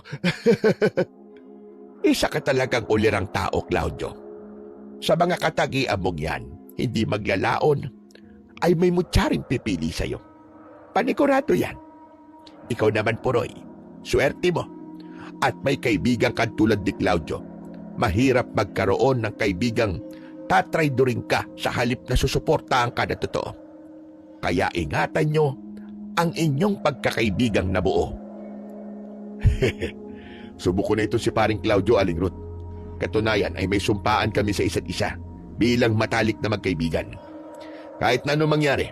Isa ka talagang ulirang tao, Claudio. Sa mga katagian mong yan, hindi maglalaon, ay may mutsaring pipili sa'yo. Panigurado yan. Ikaw naman, Puroy, swerte mo. At may kaibigan ka tulad ni Claudio. Mahirap magkaroon ng kaibigang tatraydorin ka sa halip na susuportahan ka na totoo. Kaya ingatan nyo ang inyong pagkakaibigang nabuo. Subuko na ito si paring Claudio, Aling Ruth. Katunayan ay may sumpaan kami sa isa't isa bilang matalik na magkaibigan. Kahit na anong mangyari,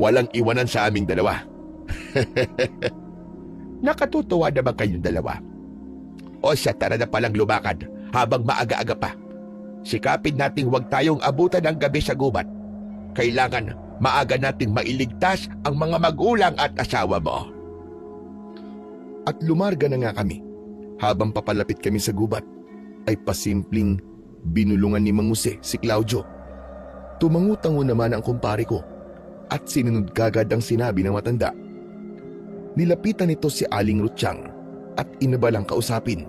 walang iwanan sa aming dalawa. Nakatutuwa naman kayong dalawa. O siya, tara na palang lumakad habang maaga-aga pa. Sikapin nating huwag tayong abutan ng gabi sa gubat. Kailangan maaga nating mailigtas ang mga magulang at asawa mo. At lumarga na nga kami. Habang papalapit kami sa gubat, ay pasimpleng binulungan ni Mang Jose si Claudio. Tumangutango naman ang kumpare ko at sinunod kagad ang sinabi ng matanda. Nilapitan nito si Aling Rutsyang at inabalang kausapin.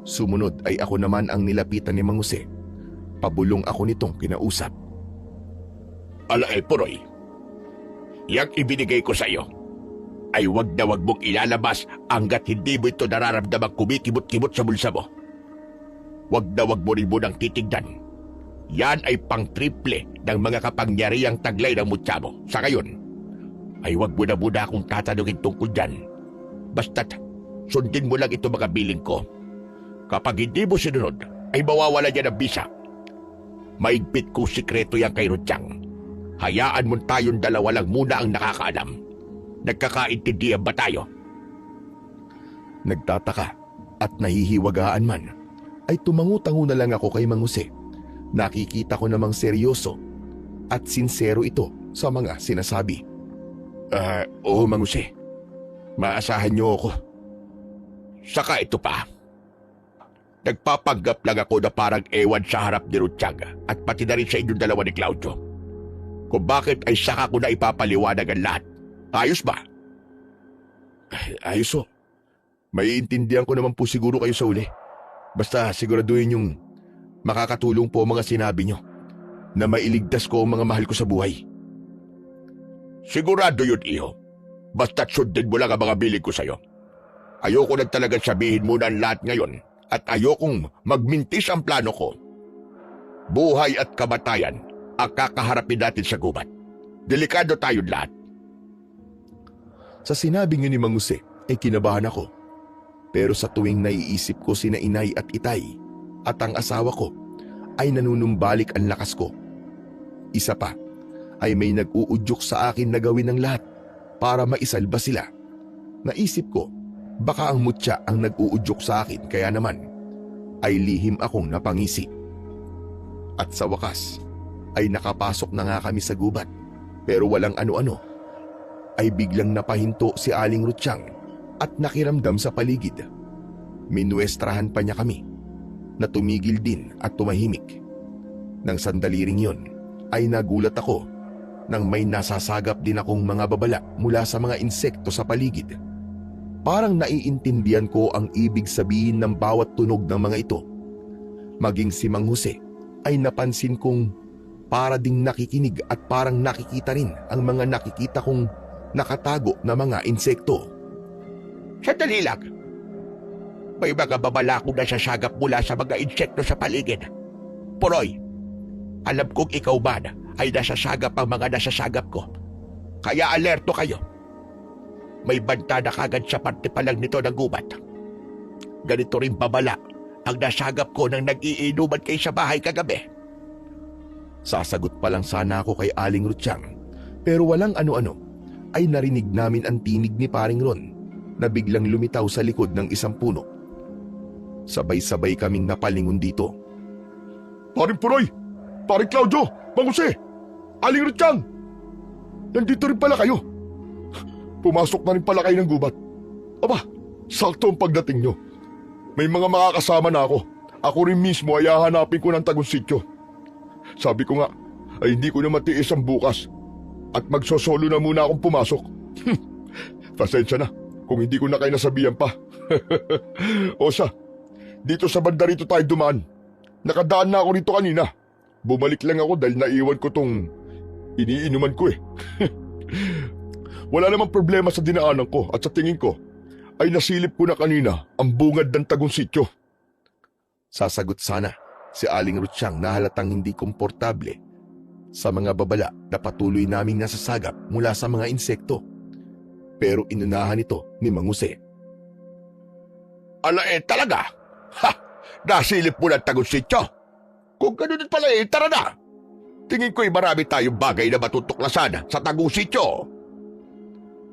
Sumunod ay ako naman ang nilapitan ni Mang Jose. Pabulong ako nitong kinausap. Alae, Puroy, yang ibinigay ko sa iyo ay wag na wag mong ilalabas hanggat hindi mo ito nararamdamang kumikimot-kimot sa bulsa mo. Wag na wag mo rin mo nang titignan. Yan ay pang-triple ng mga kapangyarihang taglay ng mutya mo. Sa ngayon, ay wag mo na muna akong tatanungin tungkol dyan. Basta't sundin mo lang ito mga biling ko. Kapag hindi mo sinunod, ay mawawala niya ng bisa. Maigpit ko sikreto yan kay Rutsyang. Hayaan mo tayong dalawa lang muna ang nakakaalam. Nagkakaintindihan ba tayo? Nagtataka at nahihiwagaan man, ay tumangutango na lang ako kay Mang Jose. Nakikita ko namang seryoso at sinsero ito sa mga sinasabi. Oo, Mang Jose. Maasahan niyo ako. Saka ito pa. Nagpapanggap lang ako na parang ewan sa harap ni Rutsyang at pati na rin sa inyong dalawa ni Claudio. Kung bakit ay saka ko na ipapaliwanag ang lahat. Ayos ba? Ayos o. Maiintindihan ko naman po siguro kayo sa uli. Basta siguraduhin yung makakatulong po ang mga sinabi nyo na mailigtas ko ang mga mahal ko sa buhay. Sigurado yun, iho. Basta't sundin mo lang ang mga bilig ko sa'yo. Ayoko na talagang sabihin muna ang lahat ngayon at ayokong magmintis ang plano ko. Buhay at kamatayan ang kakaharapin natin sa gubat. Delikado tayong lahat. Sa sinabi niyo ni Mang Jose ay kinabahan ako. Pero sa tuwing naiisip ko sina inay at itay at ang asawa ko ay nanunumbalik ang lakas ko. Isa pa ay may nag-uudyok sa akin na gawin ng lahat para maisalba sila. Naisip ko baka ang mutya ang nag-uudyok sa akin kaya naman ay lihim akong napangisi. At sa wakas ay nakapasok na nga kami sa gubat pero walang ano-ano. Ay biglang napahinto si Aling Rutsyang at nakiramdam sa paligid. Minuestrahan pa niya kami na tumigil din at tumahimik. Nang sandali ring yun ay nagulat ako nang may nasasagap din akong mga babala mula sa mga insekto sa paligid. Parang naiintindihan ko ang ibig sabihin ng bawat tunog ng mga ito. Maging si Mang Jose ay napansin kong para ding nakikinig at parang nakikita rin ang mga nakikita kong nakatago na mga insekto. Sandali lang. May mga babala akong nasasagap mula sa mga insekto sa paligid. Puroy, alam kong ikaw man ay nasasagap ang mga nasasagap ko. Kaya alerto kayo. May banta na kagad sa parte pa lang nito ng gubat. Ganito rin babala ang nasagap ko nang nag-iinuman kayo sa bahay kagabi. Sasagot pa lang sana ako kay Aling Rutsyang pero walang ano-ano ay narinig namin ang tinig ni Paring Ron na biglang lumitaw sa likod ng isang puno. Sabay-sabay kaming napalingon dito. Paring Puroy! Paring Claudio! Mang Jose! Aling Rutsyang! Nandito rin pala kayo. Pumasok na rin pala kayo ng gubat. Aba, sakto ang pagdating nyo. May mga makakasama na ako Ako rin mismo ay hahanapin ko ng tagong sityo. Sabi ko nga, ay hindi ko na matiis ang bukas at magsosolo na muna akong pumasok. Pasensya na kung hindi ko na kayo nasabihan pa. O siya, dito sa banda rito tayo dumaan. Nakadaan na ako rito kanina. Bumalik lang ako dahil naiwan ko tong iniinuman ko eh. Wala namang problema sa dinaanan ko at sa tingin ko ay nasilip ko na kanina ang bungad ng tagong sityo. Sasagot sana si Aling Rutsyang na halatang hindi komportable sa mga babala na patuloy naming nasasagap mula sa mga insekto. Pero inunahan ito ni Mang Jose. Ala talaga? Ha! Nasilip mo ng tagong sityo? Kung ganun pala tara na! Tingin ko'y marami tayong bagay na matutuklasan sa tagong sityo.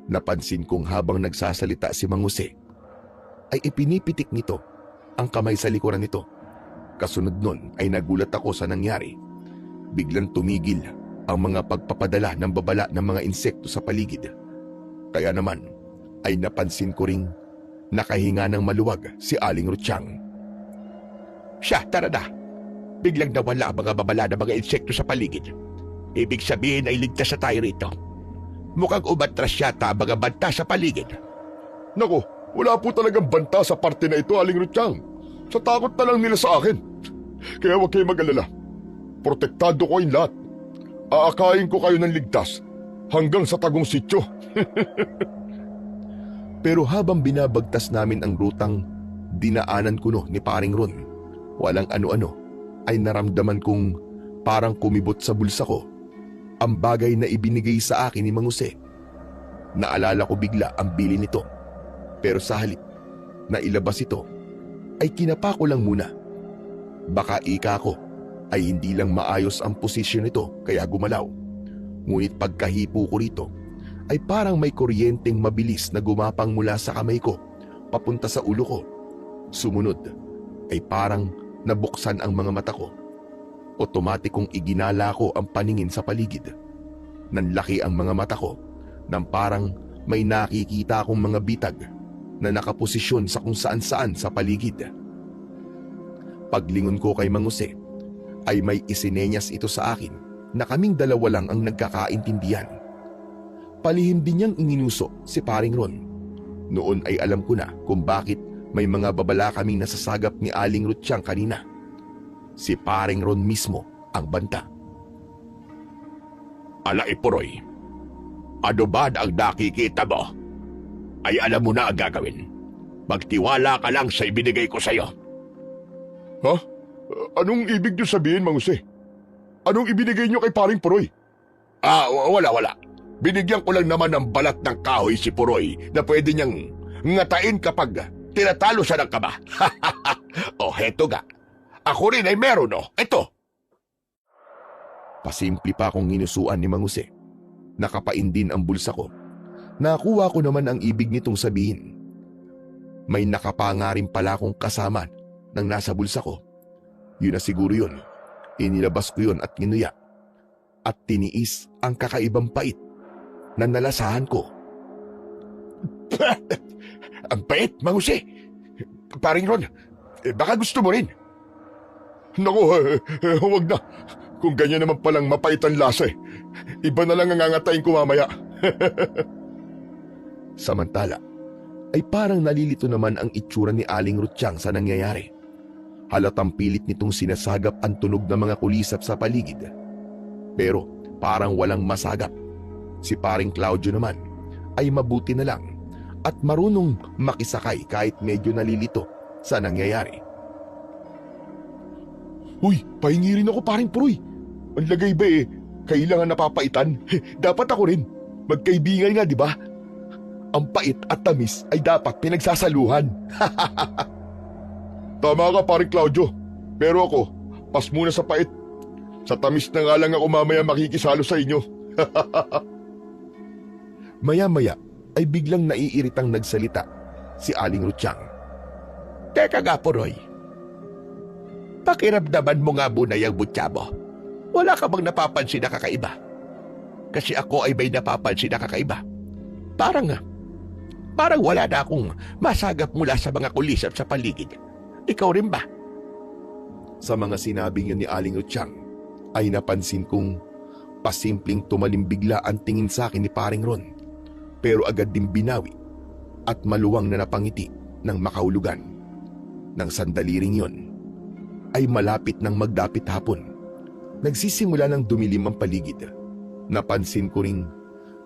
Napansin kong habang nagsasalita si Mang Jose ay ipinipitik nito ang kamay sa likuran nito. Kasunod nun ay nagulat ako sa nangyari. Biglang tumigil ang mga pagpapadala ng babala ng mga insekto sa paligid. Kaya naman ay napansin ko ring nakahinga ng maluwag si Aling Rutsyang. Siya, tara na. Biglang nawala ang mga babala ng mga insekto sa paligid. Ibig sabihin ay ligtas na tayo rito. Mukhang umatras yata ang mga banta sa paligid. Nako, wala po talagang banta sa parte na ito, Aling Rutsyang. Sa takot na lang nila sa akin. Kaya huwag kayong mag-alala. Protektado ko yung lahat. Aakayin ko kayo ng ligtas hanggang sa tagong sityo. Pero habang binabagtas namin ang rutang dinaanan ko no ni Paring Ron, walang ano-ano ay naramdaman kong parang kumibot sa bulsa ko ang bagay na ibinigay sa akin ni Mang Jose. Naalala ko bigla ang bili nito. Pero sa halip na ilabas ito, ay kinapa ko lang muna. Baka ika ko ay hindi lang maayos ang posisyon nito kaya gumalaw. Ngunit pagkahipo ko rito, ay parang may kuryenteng mabilis na gumapang mula sa kamay ko papunta sa ulo ko. Sumunod ay parang nabuksan ang mga mata ko. Otomatikong iginala ko ang paningin sa paligid. Nanlaki ang mga mata ko nang parang may nakikita akong mga bitag na nakaposisyon sa kung saan-saan sa paligid. Paglingon ko kay Mang Jose ay may isinenyas ito sa akin na kaming dalawa lang ang nagkakaintindihan. Palihim din niyang ininuso si Paring Ron. Noon ay alam ko na kung bakit may mga babala kaming nasasagap ni Aling Rutsyang kanina. Si Paring Ron mismo ang banta. Ala Puroy, ano ba ang nakikita mo? Ay alam mo na ang gagawin. Magtiwala ka lang sa ibinigay ko sa'yo. Ha? Anong ibig niyo sabihin, Mang Jose? Anong ibinigay niyo kay Paring Puroy? Wala. Binigyan ko lang naman ng balat ng kahoy si Puroy na pwede niyang ngatain kapag tinatalo siya ng kaba. O heto ga. Ako rin ay meron Ito. Pasimple pa akong inusuan ni Mang Jose. Nakapain din ang bulsa ko. Nakuha ko naman ang ibig nitong sabihin. May nakapanga rin pala akong kasama ng nasa bulsa ko. Yun na siguro yun. Inilabas ko yun at nginuya. At tiniis ang kakaibang pait na nalasahan ko. Ang pait, Mang Jose. Paring Ron, baka gusto mo rin. Naku, huwag na. Kung ganyan naman palang mapait ang lasa iba na lang ang angatayin ko mamaya. Samantala, ay parang nalilito naman ang itsura ni Aling Rutsyang sa nangyayari. Halatang pilit nitong sinasagap ang tunog ng mga kulisap sa paligid. Pero parang walang masagap. Si Paring Claudio naman ay mabuti na lang at marunong makisakay kahit medyo nalilito sa nangyayari. Uy, pahingi rin ako, Paring Puroy. Ang lagay ba kailangan napapaitan? Dapat ako rin. Magkaibigan nga, di ba? Ang pait at tamis ay dapat pinagsasaluhan. Tama ka, Paring Claudio. Pero ako, pas muna sa pait. Sa tamis na nga lang ako mamaya makikisalo sa inyo. Maya-maya ay biglang naiiritang nagsalita si Aling Rutsyang. Teka nga, Puroy. Pakiramdaman mo nga muna yung butya mo. Wala ka bang napapansin na kakaiba? Kasi ako ay may napapansin na kakaiba. Parang wala na akong masagap mula sa mga kulisap sa paligid. Ikaw rin ba? Sa mga sinabing yun ni Aling Rutsyang, ay napansin kong pasimpleng tumalim bigla ang tingin sa akin ni Paring Ron, pero agad din binawi at maluwang na napangiti ng makahulugan. Nang sandali ring yun, ay malapit ng magdapit hapon. Nagsisimula ng dumilim ang paligid. Napansin ko ring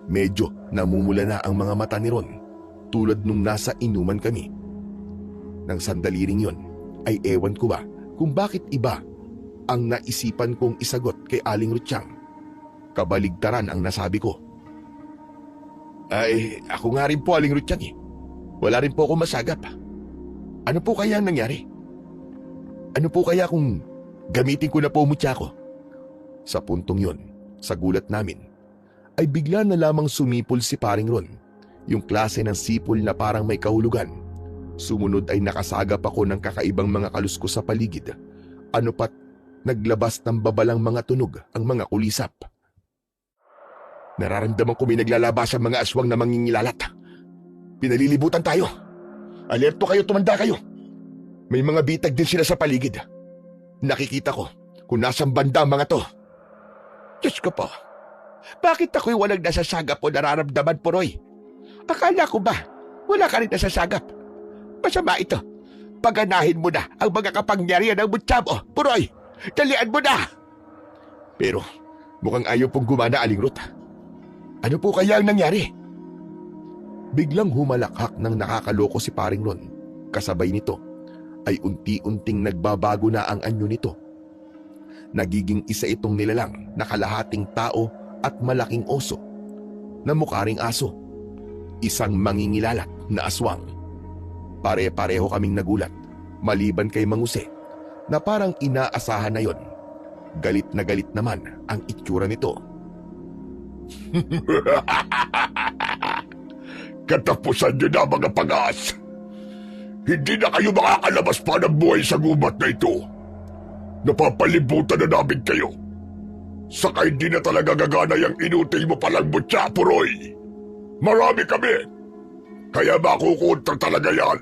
medyo namumula na ang mga mata ni Ron, tulad nung nasa inuman kami. Nang sandali ring yun, ay ewan ko ba kung bakit iba ang naisipan kong isagot kay Aling Rutsyang. Kabaligtaran ang nasabi ko. Ay, ako nga rin po, Aling Rutsyang eh. Wala rin po ako masagap. Ano po kaya ang nangyari? Ano po kaya kung gamitin ko na po mutya ko? Sa puntong yun, sa gulat namin, ay bigla na lamang sumipol si Paring Ron, yung klase ng sipol na parang may kahulugan. Sumunod ay nakasagap ako ng kakaibang mga kaluskos sa paligid. Ano pat, naglabas ng babalang mga tunog ang mga kulisap. Nararamdaman ko may naglalabas ang mga aswang na mangingilalat. Pinalilibutan tayo. Alerto kayo, tumanda kayo. May mga bitag din sila sa paligid. Nakikita ko kung nasang banda ang mga to. Diyos ko po, bakit ako'y walang nasasagap o nararamdaman, Puroy? Akala ko ba wala ka rin nasasagap? Masama ito. Paganahin mo na ang mga kapangyarihan ng mutya mo, Puroy. Dalian mo na! Pero mukhang ayaw pong gumana, Aling Ruth. Ano po kaya ang nangyari? Biglang humalakhak ng nakakaloko si Paring Ron. Kasabay nito ay unti-unting nagbabago na ang anyo nito. Nagiging isa itong nilalang na kalahating tao at malaking oso na mukha ring aso. Isang mangingilalat na aswang. Pare-pareho kaming nagulat, maliban kay Mang Jose na parang inaasahan na yon. Galit na galit naman ang itsura nito. Katapusan niyo na mga pangas. Hindi na kayo makakalabas pa ng buhay sa gubat na ito. Napapalibutan na namin kayo. Saka hindi na talaga gagana yung inutil mo palang mutya, Puroy. Marami kami. Kaya makukontra talaga yan.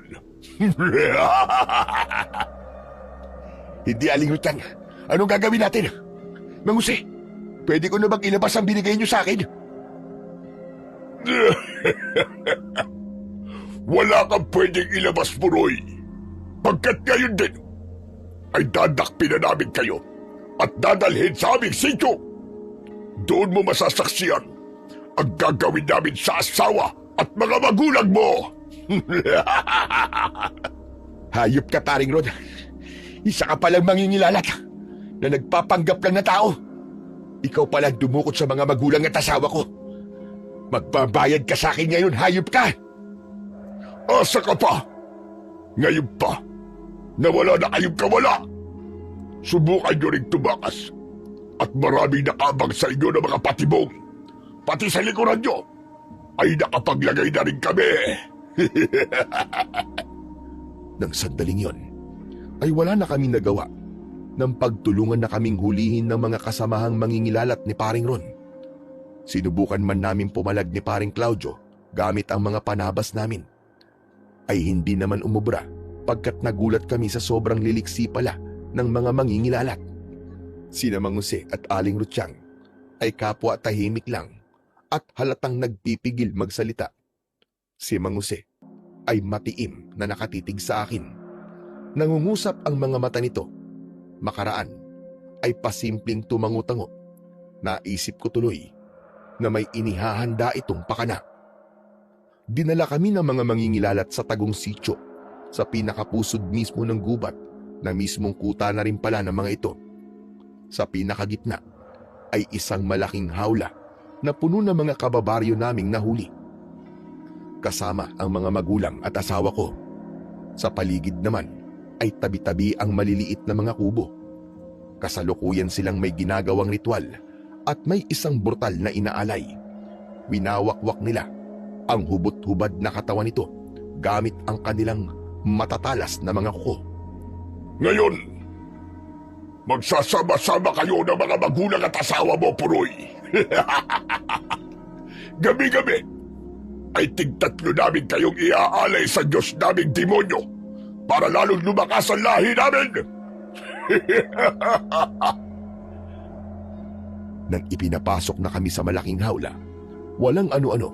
Hindi, Aling Rutsyang. Anong gagawin natin? Mang Jose, pwede ko na bang ilabas ang binigay niyo sa akin? Wala kang pwedeng ilabas, Puroy. Pagkat ngayon din, ay dadakpin na namin kayo at dadalhin sa aming sityo. Doon mo masasaksiyan ang gagawin namin sa asawa at mga magulang mo. Hayop ka, Paring Ron. Isa ka palang mangingilalat na nagpapanggap lang na tao. Ikaw pala dumukot sa mga magulang at asawa ko. Magbabayad ka sa akin ngayon, hayop ka! Asa ka pa? Ngayon pa, nawala na kayong kawala. Subukan nyo rin tumakas at maraming nakabang sa inyo ng mga patibong. Pati sa likuran nyo ay nakapaglagay na rin kami. Nang sandaling yon, ay wala na kaming nagawa nang pagtulungan na kaming hulihin ng mga kasamahang mangingilalat ni Paring Ron. Sinubukan man namin pumalag ni Paring Claudio gamit ang mga panabas namin, ay hindi naman umubra pagkat nagulat kami sa sobrang liliksi pala ng mga mangingilalat. Sina Mang Jose at Aling Rutsyang ay kapwa tahimik lang at halatang nagpipigil magsalita. Si Mang Jose ay matiim na nakatitig sa akin. Nangungusap ang mga mata nito. Makaraan ay pasimpleng tumango-tango. Naisip ko tuloy na may inihahanda itong pakana. Dinala kami ng mga mangingilalat sa tagong sityo, sa pinakapusod mismo ng gubat na mismong kuta na rin pala ng mga ito. Sa pinakagitna ay isang malaking hawla na puno ng mga kababaryo naming nahuli. Kasama ang mga magulang at asawa ko. Sa paligid naman ay tabi-tabi ang maliliit na mga kubo. Kasalukuyan silang may ginagawang ritual at may isang brutal na inaalay. Winawakwak nila ang hubot-hubad na katawan nito gamit ang kanilang matatalas na mga kuko. Ngayon, magsasama-sama kayo ng mga magulang at asawa mo, Puroy. Gabi-gabi ay tigtatlo namin kayong iaalay sa Diyos naming demonyo para lalong lumakas ang lahi namin. Nang ipinapasok na kami sa malaking hawla, walang ano-ano,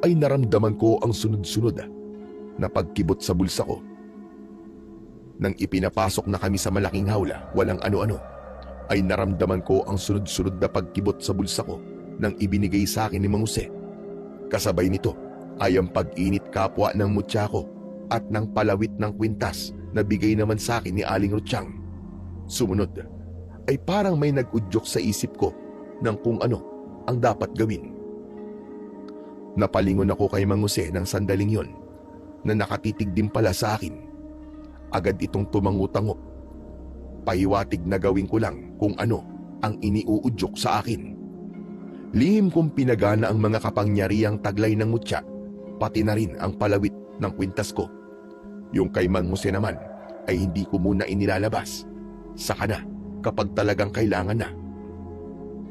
ay naramdaman ko ang sunod-sunod na pagkibot sa bulsa ko. Nang ipinapasok na kami sa malaking hawla, walang ano-ano, ay naramdaman ko ang sunod-sunod na pagkibot sa bulsa ko nang ibinigay sa akin ni Mang Jose. Kasabay nito ay ang pag-init kapwa ng mutya ko at ng palawit ng kwintas na bigay naman sa akin ni Aling Rutsyang. Sumunod ay parang may nag-udyok sa isip ko ng kung ano ang dapat gawin. Napalingon ako kay Mang Jose ng sandaling yon na nakatitig din pala sa akin. Agad itong tumangutango. Pahiwatig na gawin ko lang kung ano ang iniuudyok sa akin. Lihim kong pinagana ang mga kapangyarihang taglay ng mutya, pati na rin ang palawit ng kwintas ko. Yung kay Mang Jose naman ay hindi ko muna inilalabas. Saka na kapag talagang kailangan na.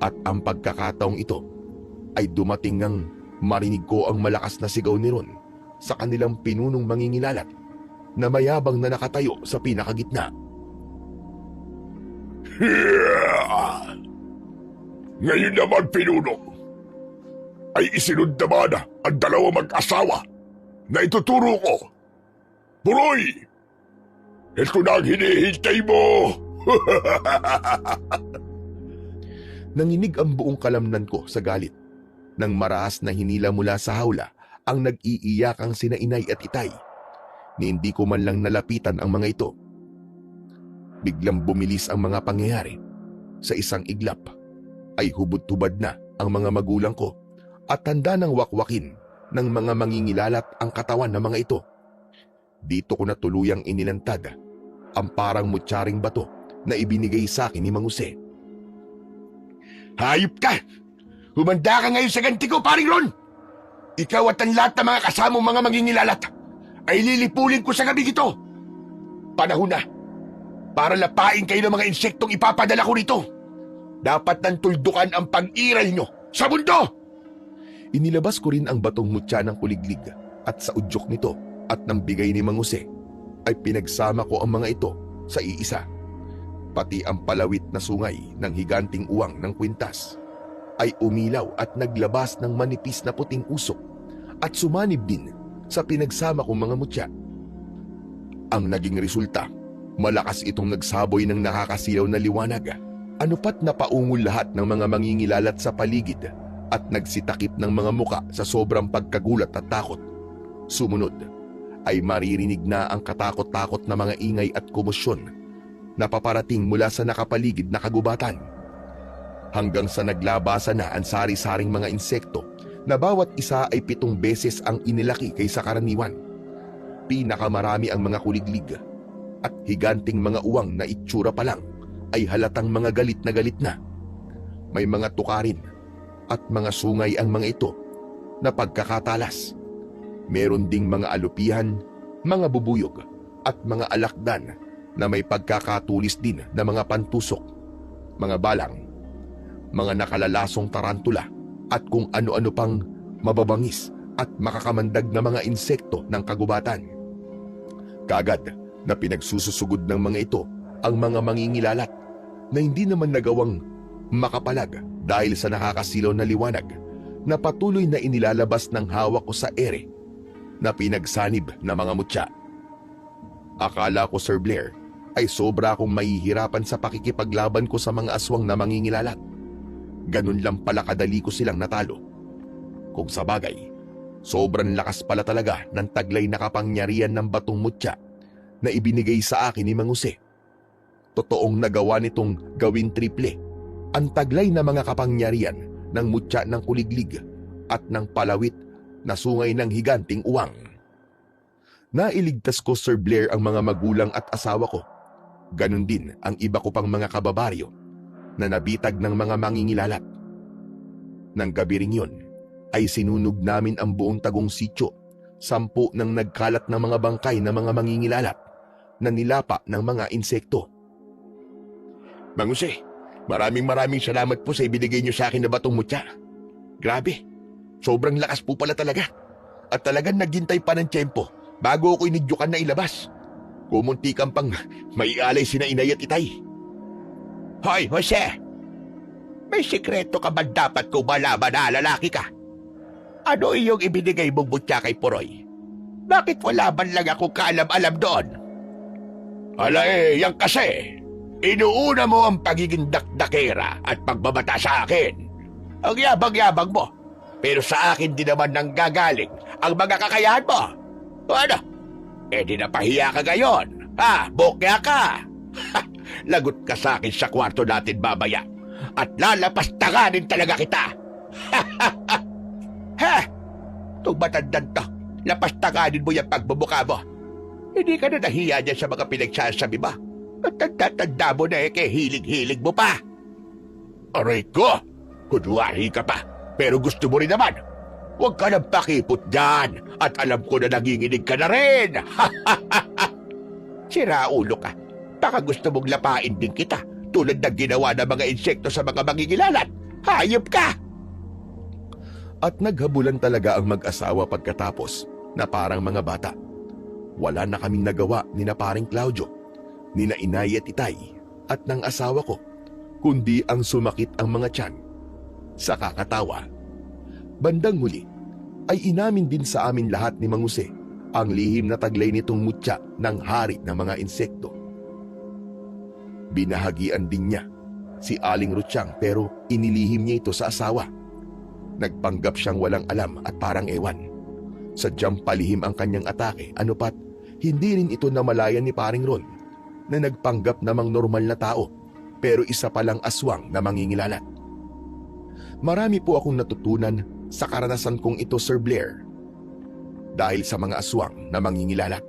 At ang pagkakataong ito ay dumating ngang marinig ko ang malakas na sigaw ni Ron sa kanilang pinunong mangingilalat na mayabang na nakatayo sa pinakagitna. Ngayon naman, pinuno, ay isinod naman ang dalawang mag-asawa na ituturo ko. Puroy! Ito na ang hinihintay mo! Nanginig ang buong kalamnan ko sa galit nang maraas na hinila mula sa hawla ang nag-iiyakang sina inay at itay, ni hindi ko man lang nalapitan ang mga ito. Biglang bumilis ang mga pangyayari. Sa isang iglap ay hubad-hubad na ang mga magulang ko at tanda ng wakwakin ng mga mangingilalat ang katawan ng mga ito. Dito ko na tuluyang inilantad ang parang mutyaring bato na ibinigay sa akin ni Mang Jose. Hayop ka! Humanda ka ngayon sa ganti ko, paring Ron! Ikaw at ang lahat ng mga kasamong mga mangingilalat ay lilipulin ko sa gabi ito. Panahon na para lapain kayo ng mga insektong ipapadala ko rito. Dapat nang tuldukan ang pag-iral nyo sa mundo! Inilabas ko rin ang batong mutya ng kuliglig at sa udyok nito at nang bigay ni Mang Jose ay pinagsama ko ang mga ito sa iisa. Pati ang palawit na sungay ng higanting uwang ng kwintas ay umilaw at naglabas ng manipis na puting usok at sumanib din sa pinagsama kong mga mutya. Ang naging resulta, malakas itong nagsaboy ng nakakasilaw na liwanag. Anupat na paungol lahat ng mga mangingilalat sa paligid at nagsitakip ng mga muka sa sobrang pagkagulat at takot. Sumunod ay maririnig na ang katakot-takot na mga ingay at komosyon na paparating mula sa nakapaligid na kagubatan. Hanggang sa naglabasan na ang sari-saring mga insekto na bawat isa ay 7 beses ang inilaki kaysa karaniwan. Pinakamarami ang mga kuliglig at higanting mga uwang na itsura pa lang ay halatang mga galit na. May mga tukarin at mga sungay ang mga ito na pagkakatalas. Meron ding mga alupihan, mga bubuyog at mga alakdan na may pagkakatulis din na mga pantusok, mga balang, mga nakalalasong tarantula at kung ano-ano pang mababangis at makakamandag na mga insekto ng kagubatan. Kaagad na pinagsususugod ng mga ito ang mga mangingilalat na hindi naman nagawang makapalag dahil sa nakakasilaw na liwanag na patuloy na inilalabas ng hawak ko sa ere na pinagsanib na mga mutya. Akala ko, Sir Blair, ay sobra akong mahihirapan sa pakikipaglaban ko sa mga aswang na mangingilalat. Ganun lang pala kadali ko silang natalo. Kung sa bagay, sobrang lakas pala talaga ng taglay na kapangyarihan ng batong mutya na ibinigay sa akin ni Mang Jose. Totoong nagawa nitong gawin triple ang taglay na mga kapangyarihan ng mutya ng kuliglig at ng palawit na sungay ng higanting uwang. Nailigtas ko, Sir Blair, ang mga magulang at asawa ko. Ganon din ang iba ko pang mga kababaryo na nabitag ng mga mangingilalat. Nang gabi ring yun, ay sinunog namin ang buong tagong sityo. 10 nang nagkalat ng mga bangkay na mga mangingilalat na nilapa ng mga insekto. Mang Jose, maraming salamat po sa ibinigay niyo sa akin na batong mutya. Grabe, sobrang lakas po pala talaga. At talagang naghintay pa ng tiyempo bago ako inidyukan na ilabas. Kumunti kang pang maialay sina inay at itay. Hoy, Jose! May sikreto ka ba dapat kung malaman na lalaki ka? Ano iyong ibinigay mong butya kay Puroy? Bakit wala man lang akong kaalam-alam doon? Yan kasi. Inuuna mo ang pagiging dakdakera at pagbabata sa akin. Ang yabang-yabang mo. Pero sa akin din naman nanggagaling ang mga kakayahan mo. O ano? Di napahiya ka ngayon. Bokya ka. Lagot ka sa akin sa kwarto natin babaya. At lalapastanganin talaga kita. Itong matandang to, lapastanganin mo yung pagbubuka mo. Hindi ka na nahiya dyan sa mga pinagsasabi mo. At tanda mo na kaya hilig-hilig mo pa. Aray ko, kunwari ka pa. Pero gusto mo rin naman. Huwag ka nang pakipot dyan. At alam ko na nanginginig ka na rin. Sira ulo ka. Baka gusto mong lapain din kita. Tulad ng ginawa ng mga insekto sa mga mangingilalat. Hayop ka! At naghabulan talaga ang mag-asawa pagkatapos na parang mga bata. Wala na kaming nagawa ni na paring Claudio, ni na inay at itay at ng asawa ko, kundi ang sumakit ang mga tiyan. Sa kakatawa, bandang huli ay inamin din sa amin lahat ni Mang Jose ang lihim na taglay nitong mutya ng hari ng mga insekto. Binahagian din niya si Aling Rutsyang pero inilihim niya ito sa asawa. Nagpanggap siyang walang alam at parang ewan. Sadyang palihim ang kanyang atake, ano pat hindi rin ito namalayan ni paring Ron na nagpanggap namang normal na tao pero isa palang aswang na mangingilalat. Marami po akong natutunan sa karanasan kong ito, Sir Blair. Dahil sa mga aswang na mangingilalat.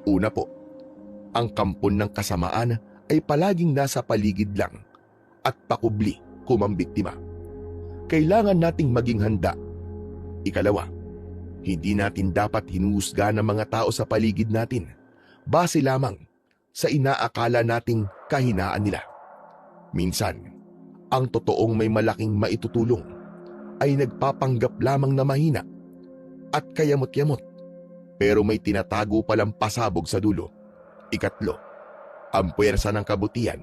Una po, ang kampon ng kasamaan ay palaging nasa paligid lang at pakubli kung ang biktima. Kailangan nating maging handa. Ikalawa, hindi natin dapat hinuhusga ng mga tao sa paligid natin base lamang sa inaakala nating kahinaan nila. Minsan, ang totoong may malaking maitutulong ay nagpapanggap lamang na mahina at kayamot-yamot pero may tinatago palang pasabog sa dulo. Ikatlo, ang puwersa ng kabutihan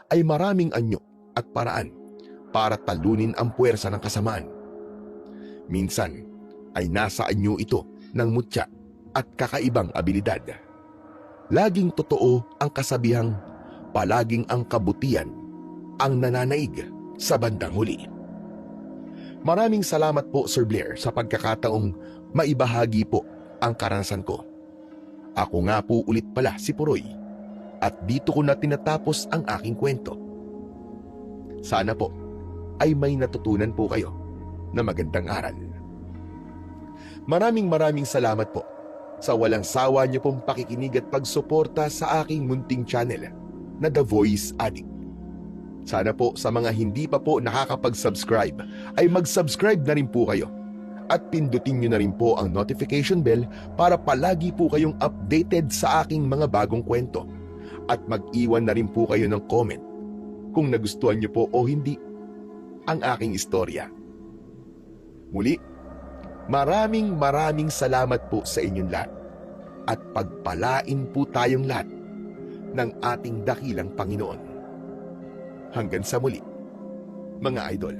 ay maraming anyo at paraan para talunin ang puwersa ng kasamaan. Minsan ay nasa anyo ito ng mutya at kakaibang abilidad. Laging totoo ang kasabihang palaging ang kabutihan ang nananaig sa bandang huli. Maraming salamat po, Sir Blair, sa pagkakataong maibahagi po ang karanasan ko. Ako nga po ulit pala si Puroy at dito ko na tinatapos ang aking kwento. Sana po ay may natutunan po kayo na magandang aral. Maraming salamat po sa walang sawa niyo pong pakikinig at pagsuporta sa aking munting channel na The Voice Addict. Sana po sa mga hindi pa po nakakapag-subscribe ay mag-subscribe na rin po kayo at pindutin niyo na rin po ang notification bell para palagi po kayong updated sa aking mga bagong kwento at mag-iwan na rin po kayo ng comment kung nagustuhan niyo po o hindi ang aking istorya. Muli, maraming salamat po sa inyong lahat at pagpalain po tayong lahat ng ating dakilang Panginoon. Hanggang sa muli, mga idol.